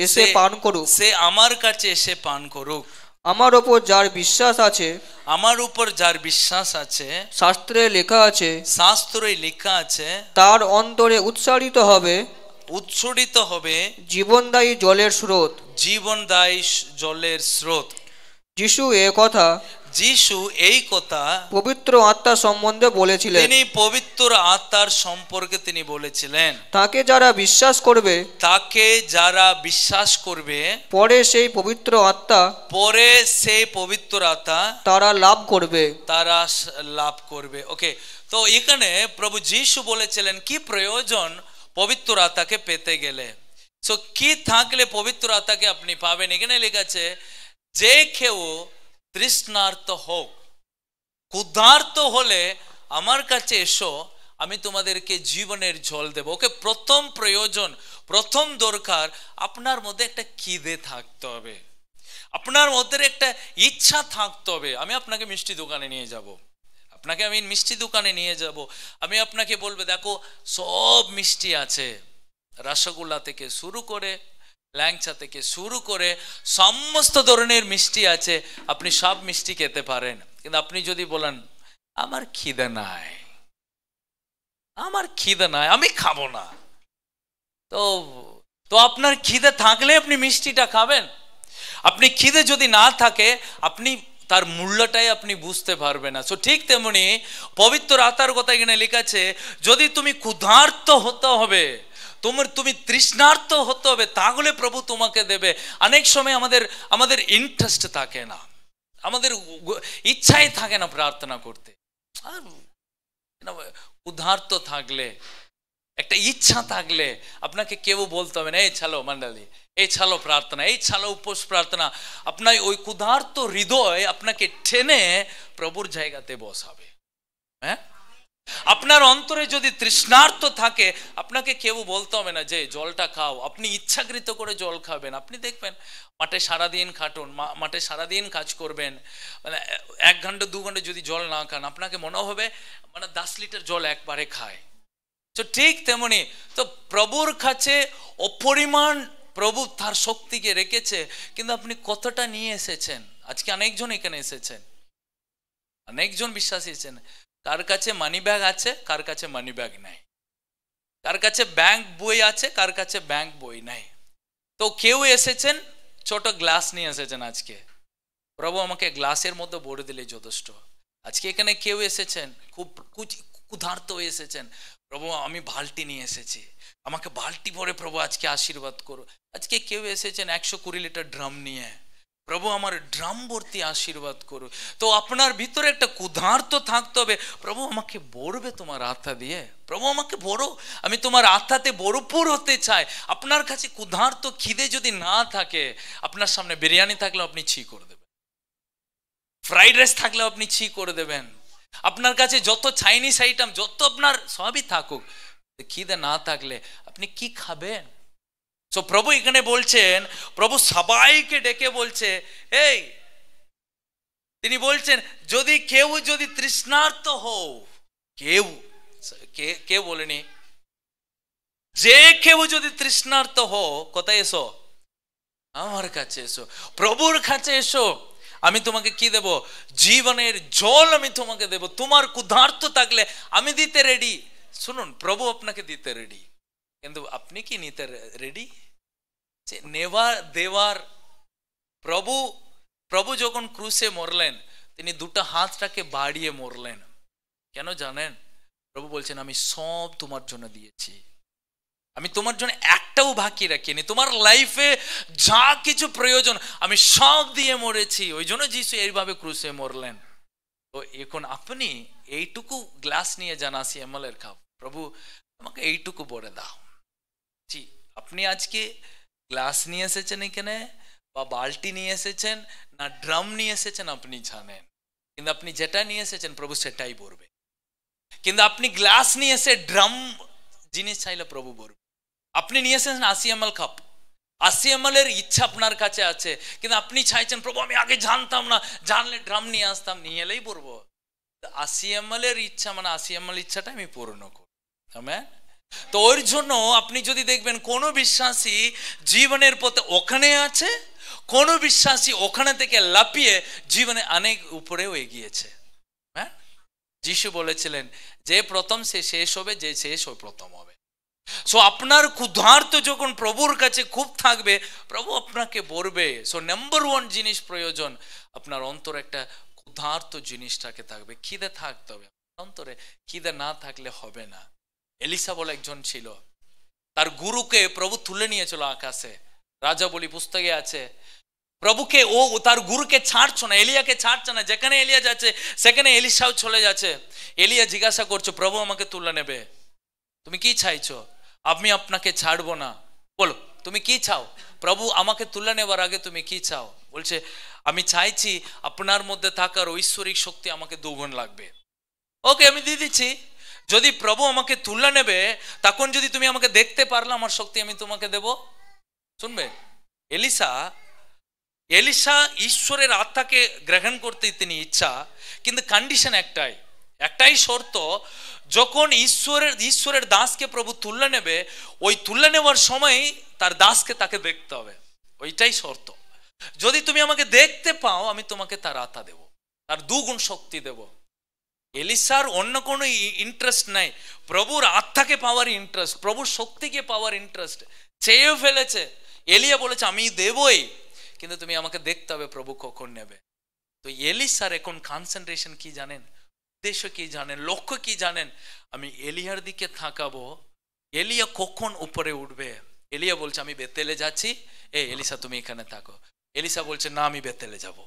এসে পান করুক, সে আমার কাছে এসে পান করুক। আমার উপর যার বিশ্বাস আছে, আমার উপর যার বিশ্বাস আছে, শাস্ত্রে লেখা আছে, শাস্ত্রে লেখা আছে, তার অন্তরে উৎসারিত হবে জীবনদায়ী জলের স্রোত, জীবনদায়ী জলের স্রোত। যিশু এই কথা পবিত্র আত্মা সম্বন্ধে বলেছিলেন, তিনি পবিত্র আত্মার সম্পর্কে তিনি বলেছিলেন, তাকে যারা বিশ্বাস করবে পরে সেই পবিত্র আত্মা তারা লাভ করবে। ওকে, তো এখানে প্রভু যিশু বলেছিলেন কি প্রয়োজন পবিত্র আত্মাকে পেতে গেলে, সো কি থাকলে পবিত্র আত্মাকে আপনি পাবেন। এখানে লেখা আছে, যে কেউ তৃষ্ণার্ত হোক, ক্ষুধার্ত হলে আমার কাছে এসো, আমি তোমাদেরকে জীবনের জল দেব। ওকে, প্রথম প্রয়োজন, প্রথম দরকার, আপনার মধ্যে একটা খিদে থাকতে হবে, আপনার মধ্যে একটা ইচ্ছা থাকতে হবে। আমি আপনাকে মিষ্টি দোকানে নিয়ে যাব, আমি আপনাকে বলবো দেখো সব মিষ্টি আছে, রসগোল্লা থেকে শুরু করে, ল্যাংচা থেকে শুরু করে সমস্ত ধরনের মিষ্টি আছে, আপনি সব মিষ্টি খেতে পারেন। কিন্তু আপনি যদি বলেন আমার খিদে নাই, আমি খাবো না, তো আপনার খিদে থাকলে আপনি মিষ্টিটা খাবেন। আপনি খিদে যদি না থাকে, আপনি তার মূল্যটাই আপনি বুঝতে পারবেন না। সো ঠিক তেমনি পবিত্র আত্মার কথা এখানে লেখা আছে, যদি তুমি ক্ষুধার্ত হতে হবে, তুমি তৃষ্ণার্ত হতে হবে, তাহলে প্রভু তোমাকে দেবে। অনেক সময় আমাদের ইন্টারেস্ট থাকে না, আমাদের ইচ্ছাই থাকে না প্রার্থনা করতে। ক্ষুধার্ত থাকলে, একটা ইচ্ছা থাকলে আপনাকে কেউ বলতে হবে না এই ছালো মন্ডলী, এই ছালো প্রার্থনা, এই ছালো উপোস প্রার্থনা। আপনার ওই ক্ষুধার্ত হৃদয় আপনাকে টেনে প্রভুর জায়গাতে বসাবে। হ্যাঁ, আপনার অন্তরে যদি তৃষ্ণার্ত থাকে, আপনাকে কেউ বলতে হবে না যে জলটা খাও, আপনি ইচ্ছাকৃত করে জল খাবেন। আপনি দেখবেন মাঠে সারাদিন খাটুন, মাঠে সারাদিন কাজ করবেন, মানে 1 ঘন্টা 2 ঘন্টা যদি জল না খান, আপনাকে মনে হবে মানে 10 লিটার জল একবারে খায়। তো ঠিক তেমনি তো প্রভুর কাছে অপরিমাণ প্রভু তার শক্তিকে রেখেছে, কিন্তু আপনি কতটা নিয়ে এসেছেন? আজকে অনেকজন এখানে এসেছেন, অনেকজন বিশ্বাসী এসেছেন, কার কাছে মানি ব্যাগ আছে, কার কাছে মানি ব্যাগ নাই, কার কাছে ব্যাংক বই আছে, কার কাছে ব্যাংক বই নাই। তো কেউ এসেছেন ছোট গ্লাস নিয়ে এসেছেন, আজকে প্রভু আমাকে গ্লাসের মধ্যে ভরে দিলে যথেষ্ট। আজকে এখানে কেউ এসেছেন খুব ক্ষুধার্ত হয়ে এসেছেন, প্রভু আমি বালতি নিয়ে এসেছি, আমাকে বালতি ভরে প্রভু আজকে আশীর্বাদ করো। আজকে কেউ এসেছেন 120 লিটার ড্রাম নিয়ে, প্রভু আমার ড্রাম ভর্তি আশীর্বাদ করো। তো আপনার ভিতরে একটা ক্ষুধার্ত থাকতে হবে, প্রভু আমাকে ভরবে তোমার আত্মা দিয়ে, প্রভু আমাকে ভরো, আমি তোমার আত্মাতে ভরপুর হতে চাই। আপনার কাছে ক্ষুধার্ত খিদে যদি না থাকে, আপনার সামনে বিরিয়ানি থাকলেও আপনি ছি করে দেবেন, ফ্রাইড রাইস থাকলেও আপনি ছি করে দেবেন, আপনার কাছে যত চাইনিজ আইটেম যত আপনার সবই থাকুক, খিদে না থাকলে আপনি কি খাবেন? তো প্রভু এখানে বলছেন, প্রভু সবাইকে ডেকে বলছে, এই তিনি বলছেন যদি কেউ যদি তৃষ্ণার্ত হও, কেউ বলেনি, যে কেউ যদি তৃষ্ণার্ত হও, কোথায় এসো? আমার কাছে এসো, প্রভুর কাছে এসো, আমি তোমাকে কি দেব? জীবনের জল আমি তোমাকে দেব। তোমার ক্ষুধার্ত থাকলে আমি দিতে রেডি। শুনুন, প্রভু আপনাকে দিতে রেডি, কিন্তু আপনি কি নিতে রেডি? নেওয়ার দেওয়ার। প্রভু যখন ক্রুশে মরলেন, তিনি 2টা হাতটাকে বাড়িয়ে মরলেন। কেন জানেন? প্রভু বলছেন আমি সব তোমার জন্য দিয়েছি, আমি তোমার জন্য একটাও বাকি রাখিনি, তোমার লাইফে যা কিছু প্রয়োজন আমি সব দিয়ে মরেছি। ওই জন্য যিশু এইভাবে ক্রুশে মরলেন। তো এখন আপনি এইটুকু গ্লাস নিয়ে যান, 80 ml কাপ, প্রভু আমাকে এইটুকু ভরে দাও। জি, আপনি আজকে গ্লাস নিয়ে এসেছেন এখানে, বা বালতি নিয়ে এসেছেন, না ড্রাম নিয়ে এসেছেন আপনি জানেন, কিন্তু আপনি যেটা নিয়ে এসেছেন প্রভু সেটাই ভরবে। কিন্তু আপনি গ্লাস নিয়ে এসে ড্রাম জিনিস চাইলে প্রভু ভরবে। আপনি নিয়ে এসেছেন 80 ml কাপ, 80 ml এর ইচ্ছা আপনার কাছে আছে, কিন্তু আপনি চাইছেন প্রভু আমি আগে জানতাম না, জানলে ড্রাম নিয়ে আসতাম, নিয়ে এলেই ভরবো। 80 ml এর ইচ্ছা মানে 80 ml ইচ্ছাটা আমি পূর্ণ করব। আমেন। তো ওর জন্য আপনি যদি দেখবেন কোন বিশ্বাসী জীবনের পথে ওখানে আছে, কোন বিশ্বাসী ওখানে থেকে লাফিয়ে জীবনে অনেক উপরেও এগিয়েছে। হ্যাঁ, যিশু বলেছিলেন যে প্রথম সে শেষ হবে, যে শেষ ও প্রথম হবে। সো আপনার ক্ষুধার্ত যখন প্রভুর কাছে খুব থাকবে, প্রভু আপনাকে ভরবে। সো নাম্বার 1 জিনিস প্রয়োজন, আপনার অন্তর একটা ক্ষুধার্ত জিনিসটাকে থাকবে, খিদে থাকতে হবে অন্তরে। খিদে না থাকলে হবে না। এলিসা বলে একজন ছিল, তার গুরুকে প্রভু তুলে নিয়েছিল আকাশে, রাজা বলি পুস্তকে আছে। প্রভুকে ও তার গুরুকে ছাড়ছো না, এলিয়াকে ছাড়ছে না, যেখানে এলিয়া যাচ্ছে সেখানে এলিসাও চলে যাচ্ছে। এলিয়া জিজ্ঞাসা করছো প্রভু আমাকে তুলে নেবে, তুমি কি চাইছো? আমি আপনাকে ছাড়বো না, বলো তুমি কি চাও? প্রভু আমাকে তুলে নেবার আগে তুমি কি চাও? বলছে আমি চাইছি আপনার মধ্যে থাকার ঐশ্বরিক শক্তি আমাকে 2 গুণ লাগবে। ওকে, আমি দিয়ে দিচ্ছি। যদি প্রভু আমাকে তুলে নেবে, তখন যদি তুমি আমাকে দেখতে পারলে আমার শক্তি আমি তোমাকে দেব। শুনবে, এলিসা ঈশ্বরের আত্মাকে গ্রহণ করতে তিনি ইচ্ছা, কিন্তু কন্ডিশন একটাই শর্ত, যখন ঈশ্বরের দাসকে প্রভু তুলে নেবে, ওই তুলে নেওয়ার সময় তার দাসকে তাকে দেখতে হবে, ওইটাই শর্ত। যদি তুমি আমাকে দেখতে পাও, আমি তোমাকে তার আত্মা দেব, তার 2 গুণ শক্তি দেব। এলিসার অন্য কোনো ইন্টারেস্ট নাই, প্রভুর আত্মাকে পাওয়ার ইন্টারেস্ট, প্রভুর শক্তিকে পাওয়ার ইন্টারেস্ট। চেয়েও ফেলেছে, এলিয়া বলেছে আমি দেবই, কিন্তু তুমি আমাকে দেখতে হবে প্রভু কখন নেবে। তো এলিসার এখন কনসেন্ট্রেশন কি জানেন, উদ্দেশ্য কি জানেন, লক্ষ্য কি জানেন? আমি এলিয়ার দিকে তাকাবো, এলিয়া কখন উপরে উঠবে। এলিয়া বলছে আমি বেতেলে যাচ্ছি, এলিসা তুমি এখানে থাকো। এলিসা বলছে না আমি বেতেলে যাব।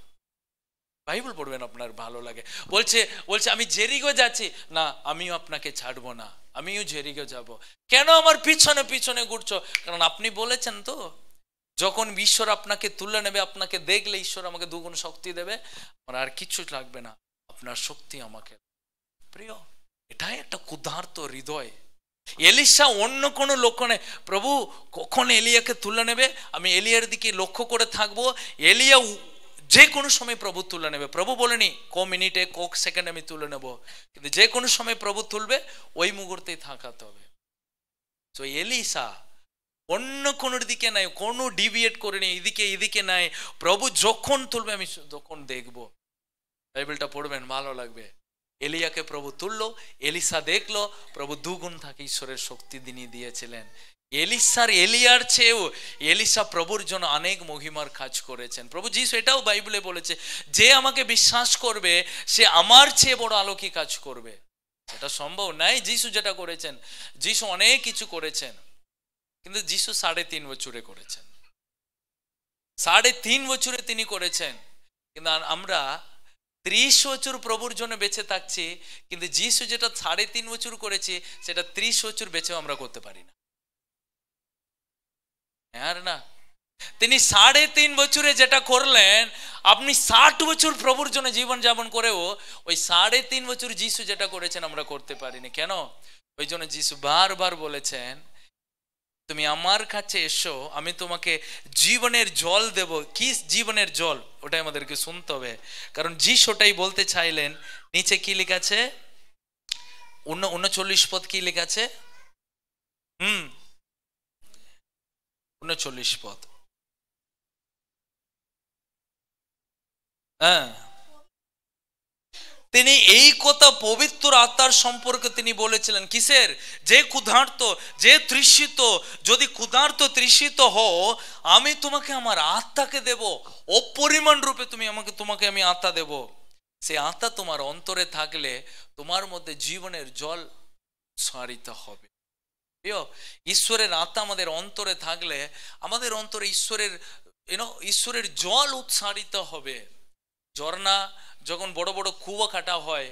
বাইবেল পড়বেন আপনার ভালো লাগে। বলছে বলছে আমি জেরিগো যাচ্ছি, না আমিও আপনাকে ছাড়বো না, আমিও জেরিগো যাব। কেন আমার পিছনে পিছনে ঘুরছো? কারণ আপনি বলেছেন তো যখন ঈশ্বর আপনাকে তুলে নেবে, আপনাকে দেখলে ঈশ্বর আমাকে দুগুণ শক্তি দেবে, আমার আর কিছু লাগবে না, আপনার শক্তি আমাকে। প্রিয়, এটাই একটা ক্ষুধার্ত হৃদয়। এলিসা অন্য কোনো লক্ষ্য নেই, প্রভু কখন এলিয়াকে তুলে নেবে, আমি এলিয়ার দিকে লক্ষ্য করে থাকবো, এলিয়া যে কোনো সময় প্রভু তুলে নেবে। প্রভু বলেনি ক মিনিটে ক সেকেন্ডে আমি তুলে নেব, কিন্তু যে কোনো সময় প্রভু তুলবে ওই মুহূর্তেই থাকাতে হবে। তো এলিসা অন্য কোনোর দিকে নাই, কোনো ডিভিয়েট করেনি, এদিকে এদিকে নাই, প্রভু যখন তুলবে আমি তখন দেখবো। বাইবেলটা পড়বেন ভালো লাগবে। এলিয়াকে প্রভু তুললো, এলিসা দেখলো, প্রভু দুগুণ থাকে ঈশ্বরের শক্তি তিনি দিয়েছিলেন। এলিয়ার চেয়েও এলিসা প্রভুর জন্য অনেক মহিমার কাজ করেছেন। প্রভু যিশু এটাও বাইবেলে বলেছে, যে আমাকে বিশ্বাস করবে সে আমার চেয়ে বড় আলোকী কাজ করবে। সেটা সম্ভব নাই যিশু যেটা করেছেন। যিশু অনেক কিছু করেছেন, কিন্তু যিশু 3.5 বছরে করেছেন, 3.5 বছরে তিনি করেছেন। কিন্তু আমরা 30 বছর প্রভুর জন্য বেঁচে থাকছি, কিন্তু যিশু যেটা 3.5 বছর করেছে সেটা 30 বছর বেঁচেও আমরা করতে পারি না। আর না, তিনি 3.5 বছরে যেটা করলেন, আপনি 60 বছর প্রভুর জন্য জীবন যাপন করেও ওই 3.5 বছর যিশু যেটা করেছেন আমরা করতে পারিনি। কেন? ওই জন্য যিশু বারবার বলেছেন তুমি আমার কাছে এসো, আমি তোমাকে জীবনের জল দেব। কি জীবনের জল? ওটাই আমাদেরকে শুনতে হবে, কারণ যিশু ওটাই বলতে চাইলেন। নিচে কি লেখা আছে? 39 পদ কি লেখা আছে? 39 পদ। হ্যাঁ, তিনি এই কথা পবিত্র আত্মার সম্পর্কে তিনি বলেছিলেন। কিসের? যে ক্ষুধার্ত, যে তৃষিত, যদি ক্ষুধার্ত তৃষিত হও আমি তোমাকে আমার আত্মাকে দেব, অপরিমাণ রূপে তোমাকে আমি আত্মা দেব। সেই আত্মা তোমার অন্তরে থাকলে তোমার মধ্যে জীবনের জল সারিত হবে। ঈশ্বরের আত্মা আমাদের অন্তরে থাকলে আমাদের অন্তরে ঈশ্বরের জল উৎসারিত হবে। ঝর্ণা যখন বড় বড় কুয়ো কাটা হয়,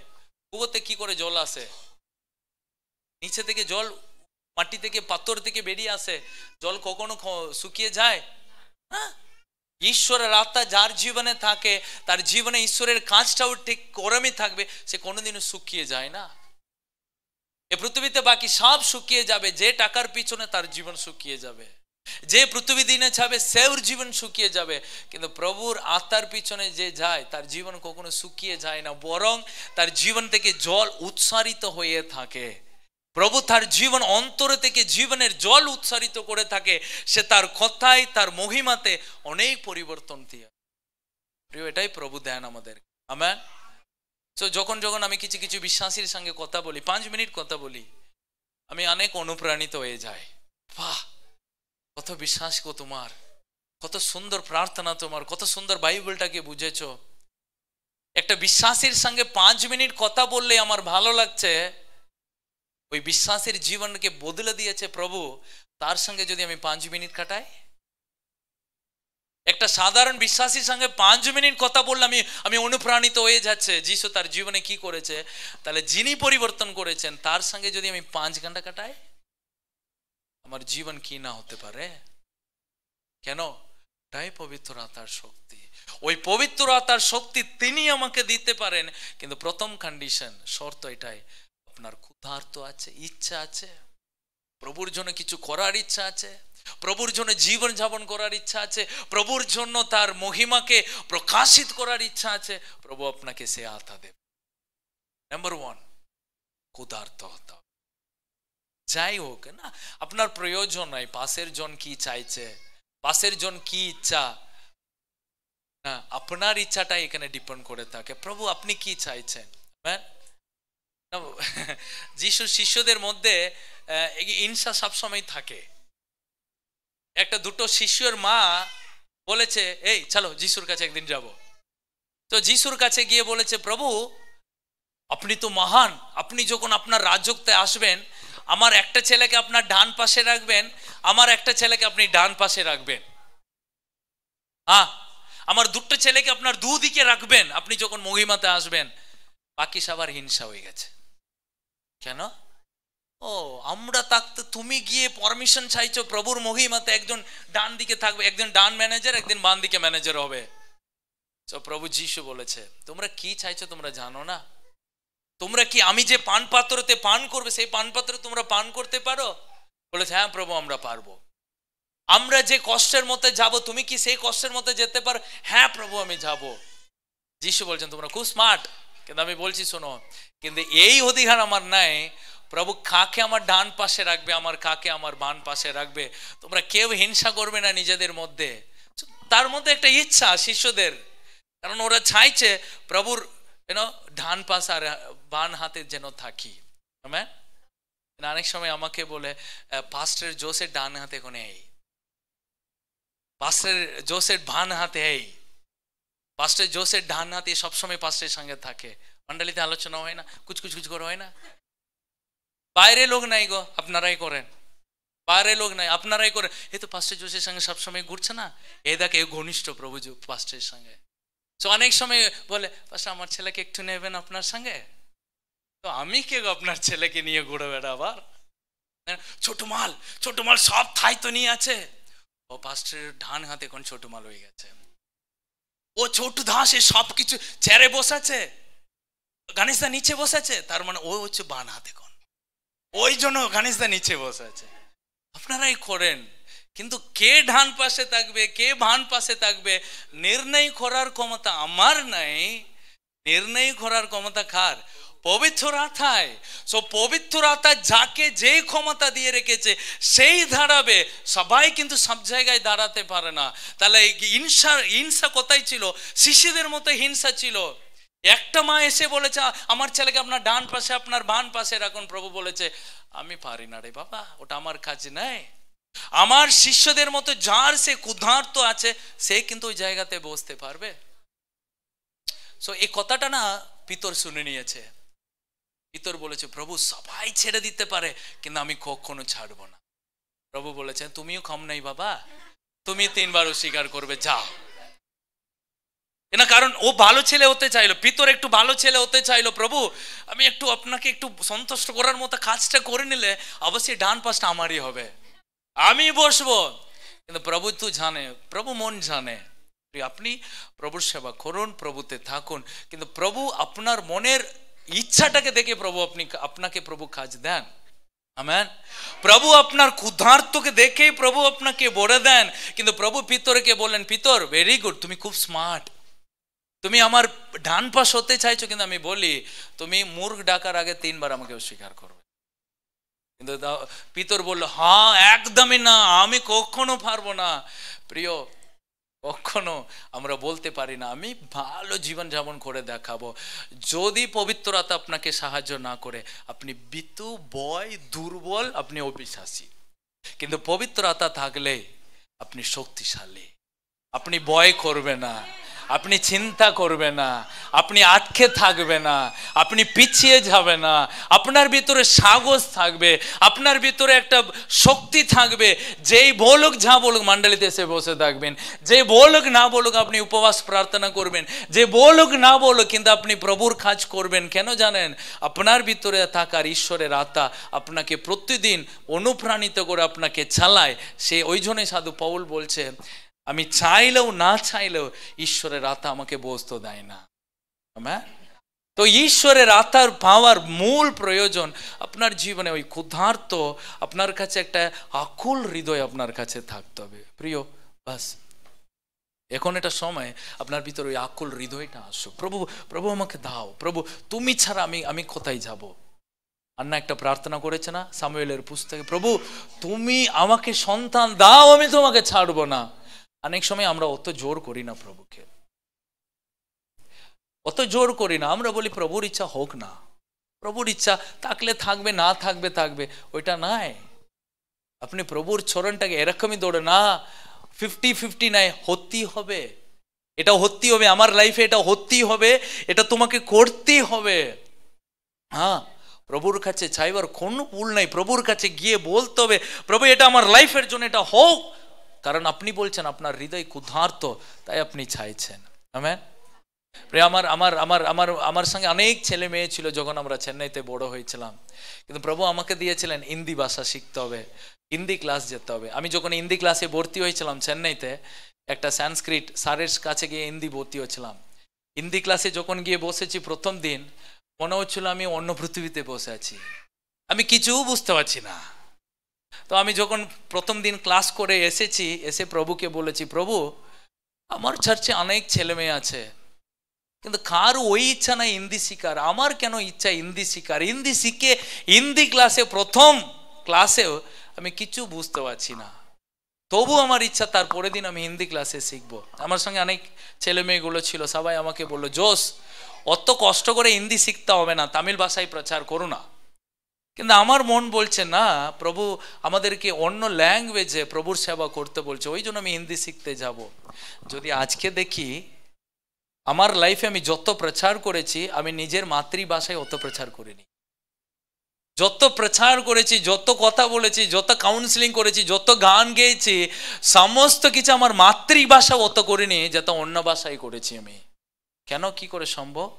কুয়োতে কি করে জল আসে? নিচে থেকে জল, মাটি থেকে পাথর থেকে বেরিয়ে আসে। জল কখনো শুকিয়ে যায়? ঈশ্বরের আত্মা যার জীবনে থাকে তার জীবনে ঈশ্বরের কাজটাও ঠিক গরমই থাকবে, সে কোনোদিনও শুকিয়ে যায় না। এ পৃথিবীতে বাকি সব শুকিয়ে যাবে, যে টাকার পিছনে তার জীবন শুকিয়ে যাবে, যে পৃথিবী দিনে যাবে সেওর জীবন শুকিয়ে যাবে, কিন্তু প্রভুর আত্মার পিছনে যে যায় তার জীবন কখনো শুকিয়ে যায় না, বরং তার জীবন থেকে জল উৎসারিত হয়ে থাকে। প্রভু তার জীবন অন্তরে থেকে জীবনের জল উৎসারিত করে থাকে। সে তার কথায়, তার মহিমাতে অনেক পরিবর্তন দিয়ে। প্রিয়, এটাই প্রভু দেন আমাদের। আমেন। তো যখন যখন আমি কিছু কিছু বিশ্বাসীর সঙ্গে কথা বলি, 5 মিনিট কথা বলি, আমি অনেক অনুপ্রাণিত হয়ে যাই। বাহ, কত বিশ্বাস গো তোমার, কত সুন্দর প্রার্থনা তোমার, কত সুন্দর বাইবেলটাকে বুঝেছ। একটা বিশ্বাসীর সঙ্গে 5 মিনিট কথা বললে আমার ভালো লাগছে, ওই বিশ্বাসের জীবনকে বদলে দিয়েছে প্রভু। তার সঙ্গে যদি আমি 5 মিনিট কাটাই, একটা সাধারণ বিশ্বাসীর সঙ্গে 5 মিনিট কথা বললে আমি অনুপ্রাণিত হয়ে যাচ্ছে যিশু তার জীবনে কি করেছে। তাহলে যিনি পরিবর্তন করেছেন তার সঙ্গে যদি আমি 5 ঘন্টা কাটাই, আমার জীবন কি না হতে পারে? কেন? তাই পবিত্র আত্মার শক্তি। ওই পবিত্র আত্মার শক্তি তিনি আমাকে দিতে পারেন, কিন্তু প্রথম কন্ডিশন, শর্ত এটাই, আপনার ক্ষুধার্ত আছে, ইচ্ছা আছে, প্রভুর জন্য কিছু করার ইচ্ছা আছে, প্রভুর জন্য জীবন যাপন করার ইচ্ছা আছে, প্রভুর জন্য তার মহিমাকে প্রকাশিত করার ইচ্ছা আছে, প্রভু আপনাকে সে আত্মা দেবে। নাম্বার 1, ক্ষুধার্ত হতে হবে। যাই হোক না, আপনার প্রয়োজন নাই পাশের জন কি চাইছে, পাশের জন কি ইচ্ছা, না, আপনার ইচ্ছাটা এখানে ডিপেন্ড করে থাকে। প্রভু আপনি কি চাইছেন? যিশু শিষ্যদের মধ্যে হিংসা সবসময় থাকে। একটা দুটো শিষ্যর মা বলেছে, এই চলো যিশুর কাছে একদিন যাব। তো যিশুর কাছে গিয়ে বলেছে, প্রভু আপনি তো মহান, আপনি যখন আপনার রাজত্বে আসবেন আমার একটা ছেলেকে আপনার ডান পাশে রাখবেন, আমার একটা ছেলেকে আপনি ডান পাশে রাখবেন, হ্যাঁ আমার দুটো ছেলেকে আপনার দুদিকে রাখবেন আপনি যখন মহিমাতে আসবেন। বাকি সবার হিংসা হয়ে গেছে। কেন? ও আমরা থাকতে তুমি গিয়ে পারমিশন চাইছো প্রভুর মহিমাতে, একজন ডান দিকে থাকবে, একজন ডান ম্যানেজার, একদিন বাম দিকে ম্যানেজার হবে। তো প্রভু যিশু বলেছে, তোমরা কি চাইছো তোমরা জানো না? তোমরা কি আমি যে পান পাত্রতে পান করবে সেই পান পাত্র তোমরা পান করতে পারো? বলেছে, হ্যাঁ প্রভু আমরা পারবো। আমরা যে কষ্টের মধ্যে যাব তুমি কি সেই কষ্টের মধ্যে যেতে পারো? হ্যাঁ প্রভু আমি যাব। যিশু বলছেন তোমরা খুব স্মার্ট, কিন্তু আমি বলছি শোনো, কিন্তু এই অধিকার আমার নাই প্রভু কাকে আমার ডান পাশে রাখবে, আমার কাকে আমার বাম পাশে রাখবে। তোমরা কেউ হিংসা করবে না নিজেদের মধ্যে। তার মধ্যে একটা ইচ্ছা শিষ্যদের, কারণ ওরা চাইছে প্রভুর ডান পাশ আর বাম হাতে যেন থাকি। অনেক সময় আমাকে বলে পাস্টার জোসের ডান হাতে কোনে এই, পাস্টার জোসের বাম হাতে এই, পাস্টার জোসের ডান হাতে সবসময় পাস্টারের সঙ্গে থাকে। মন্ডলীতে আলোচনা হয় না, কুচকুচ করে হয় না? বাইরে লোক নাই গো, আপনারাই করেন। বাইরে লোক নাই, আপনারাই করেন। এই তো পাস্টার জোসের সঙ্গে সবসময় ঘুরছে না, এ দেখে ঘনিষ্ঠ প্রভু পাস্টারের সঙ্গে। তো অনেক সময় বলে, পাস্টার আমার ছেলেকে একটু নেবেন আপনার সঙ্গে। তো আমি কে গো আপনার ছেলেকে নিয়ে ঘুরে বেড়া? আবার ছোট মাল সব থাই তো নিয়ে আছে। ও পাস্টারের ডান হাতে কোন ছোট মাল হয়ে গেছে, ও ছোট দাসে সবকিছু চেয়ারে বসাছে, গণেশদা নিচে বসেছে, তার মানে ও হচ্ছে বান হাতে কোন, ওই জন্য গণেশদা নিচে বসেছে। আপনারাই করেন, কিন্তু কে ডান পাশে থাকবে কে বাম পাশে থাকবে নির্ণয় করার ক্ষমতা আমার নাই। নির্ণয় করার ক্ষমতা কার? পবিত্র আত্মায়। সো পবিত্র আত্মা যাকে যে ক্ষমতা দিয়ে রেখেছে সেই দাঁড়াবে, সবাই কিন্তু সব জায়গায় দাঁড়াতে পারে না। তাহলে হিংসা কোথায় ছিল? শিশুদের মতো হিংসা ছিল। একটা মা এসে বলেছে আমার ছেলেকে আপনার ডান পাশে আপনার বাম পাশে রাখুন। প্রভু বলেছে আমি পারি না রে বাবা, ওটা আমার কাজ নাই। আমার শিষ্যদের মতো যার সে ক্ষুধার্ত আছে সে কিন্তু ওই জায়গাতে বসতে পারবে। সো এই কথাটা না পিতর শুনে নিয়েছে। পিতর বলেছে প্রভু সবাই ছেড়ে দিতে পারে কিন্তু আমি কখনো ছাড়বো না। প্রভু বলেছেন তুমিও কম নাই বাবা, তুমি 3 বার অস্বীকার করবে, যাও। না কারণ ও ভালো ছেলে হতে চাইলো, পিতর একটু ভালো ছেলে হতে চাইলো। প্রভু আমি একটু আপনাকে একটু সন্তুষ্ট করার মতো কাজটা করে নিলে অবশ্যই ডান পাশটা আমারই হবে, আমি বসবো। কিন্তু প্রভু তো জানে, প্রভু মন জানে। আপনি প্রভুর সেবা করুন, প্রভুতে থাকুন, কিন্তু প্রভু আপনার মনের ইচ্ছাটাকে দেখে প্রভু আপনাকে প্রভু কাজ দেন। আমেন। প্রভু আপনার ক্ষুধার্তকে দেখেই প্রভু আপনাকে বলে দেন। কিন্তু প্রভু পিতরকে বললেন, পিতর ভেরি গুড, তুমি খুব স্মার্ট, তুমি আমার ডান পাশ হতে চাইছো, কিন্তু আমি বলি তুমি মূর্খ ডাকার আগে 3 বার আমাকে অস্বীকার করবে। কিন্তু পিতর বলল হ্যাঁ একদমই না, আমি কখনো পারবো না। প্রিয়, কখনো আমরা বলতে পারি না আমি ভালো জীবন যাপন করে দেখাবো, যদি পবিত্র আত্মা আপনাকে সাহায্য না করে আপনি ভীতু, ভয়, দুর্বল, আপনি অবিশ্বাসী। কিন্তু পবিত্র আত্মা থাকলে আপনি শক্তিশালী, আপনি ভয় করবে না, আপনি চিন্তা করবে না, আপনি আটকে থাকবে না, আপনি পিছিয়ে যাবে না, আপনার ভিতরে সাহস থাকবে, আপনার ভিতরে একটা শক্তি থাকবে। যেই বলুক যা বলুক মণ্ডলীতে এসে বসে থাকবেন, যে বলুক না বলুক আপনি উপবাস প্রার্থনা করবেন, যে বলুক না বলুক কিন্তু আপনি প্রভুর কাজ করবেন। কেন জানেন? আপনার ভিতরে থাকার ঈশ্বরের আত্মা আপনাকে প্রতিদিন অনুপ্রাণিত করে আপনাকে চালায়। সে ওই জন্যই সাধু পাউল বলছে আমি চাইলেও না চাইলেও ঈশ্বরের আত্মা আমাকে বসতে দেয় না। তো ঈশ্বরের আত্মার পাওয়ার মূল প্রয়োজন আপনার জীবনে ওই ক্ষুধার্ত, আপনার কাছে একটা আকুল হৃদয় আপনার কাছে থাকতে হবে। প্রিয়, বাস এখন এটা সময় আপনার ভিতরে ওই আকুল হৃদয়টা আসুক। প্রভু প্রভু আমাকে দাও, প্রভু তুমি ছাড়া আমি কোথায় যাব। আন্না একটা প্রার্থনা করেছে না সামুয়েলের পুস্তকে, প্রভু তুমি আমাকে সন্তান দাও, আমি তোমাকে ছাড়বো না। অনেক সময় আমরা অত জোর করি না প্রভুকে, অত জোর করি না। আমরা বলি প্রভুর ইচ্ছা হোক না, প্রভুর ইচ্ছা থাকলে থাকবে, না থাকবে থাকবে, ওইটা নাই। আপনি প্রভুর চরণটাকে এরকমই দৌড়ে না 50-50 নাই, হতেই হবে। এটা হতেই হবে, আমার লাইফে এটা হতেই হবে, এটা তোমাকে করতেই হবে। হ্যাঁ, প্রভুর কাছে চাইবার কোনো ভুল নাই, প্রভুর কাছে গিয়ে বলতে হবে প্রভু এটা আমার লাইফের জন্য এটা হোক, কারণ আপনি বলছেন আপনার হৃদয় ক্ষুধার্ত, তাই আপনি চাইছেন। আমেন। আমার আমার আমার আমার আমার সঙ্গে অনেক ছেলে মেয়ে ছিল যখন আমরা চেন্নাইতে বড় হয়েছিলাম, কিন্তু প্রভু আমাকে দিয়েছিলেন হিন্দি ভাষা শিখতে হবে, হিন্দি ক্লাস যেতে হবে। আমি যখন হিন্দি ক্লাসে ভর্তি হয়েছিলাম চেন্নাইতে, একটা সংস্কৃত স্যারের কাছে গিয়ে হিন্দি ভর্তি হয়েছিলাম। হিন্দি ক্লাসে যখন গিয়ে বসেছি প্রথম দিন, মনে হচ্ছিল আমি অন্য পৃথিবীতে বসে আছি, আমি কিছু বুঝতে পারছি না। তো আমি যখন প্রথম দিন ক্লাস করে এসেছি, এসে প্রভুকে বলেছি প্রভু আমার চার্চে অনেক ছেলে মেয়ে আছে, কিন্তু কার ওই ইচ্ছা নাই হিন্দি শিখার, আমার কেন ইচ্ছা হিন্দি শিখার, হিন্দি শিখে হিন্দি ক্লাসে প্রথম ক্লাসেও আমি কিছু বুঝতে পারছি না, তবু আমার ইচ্ছা তারপরের দিন আমি হিন্দি ক্লাসে শিখবো। আমার সঙ্গে অনেক ছেলে মেয়েগুলো ছিল, সবাই আমাকে বললো জোস অত কষ্ট করে হিন্দি শিখতে হবে না, তামিল ভাষায় প্রচার করো না। কিন্তু আমার মন বলছে না, প্রভু আমাদেরকে অন্য ল্যাঙ্গুয়েজে প্রভুর সেবা করতে বলছে, ওই জন্য আমি হিন্দি শিখতে যাব। যদি আজকে দেখি আমার লাইফে আমি যত প্রচার করেছি, আমি নিজের মাতৃভাষায় অত প্রচার করিনি। যত প্রচার করেছি, যত কথা বলেছি, যত কাউন্সিলিং করেছি, যত গান গেয়েছি, সমস্ত কিছু আমার মাতৃভাষা অত করিনি যত অন্য ভাষায় করেছি আমি। কেন, কি করে সম্ভব?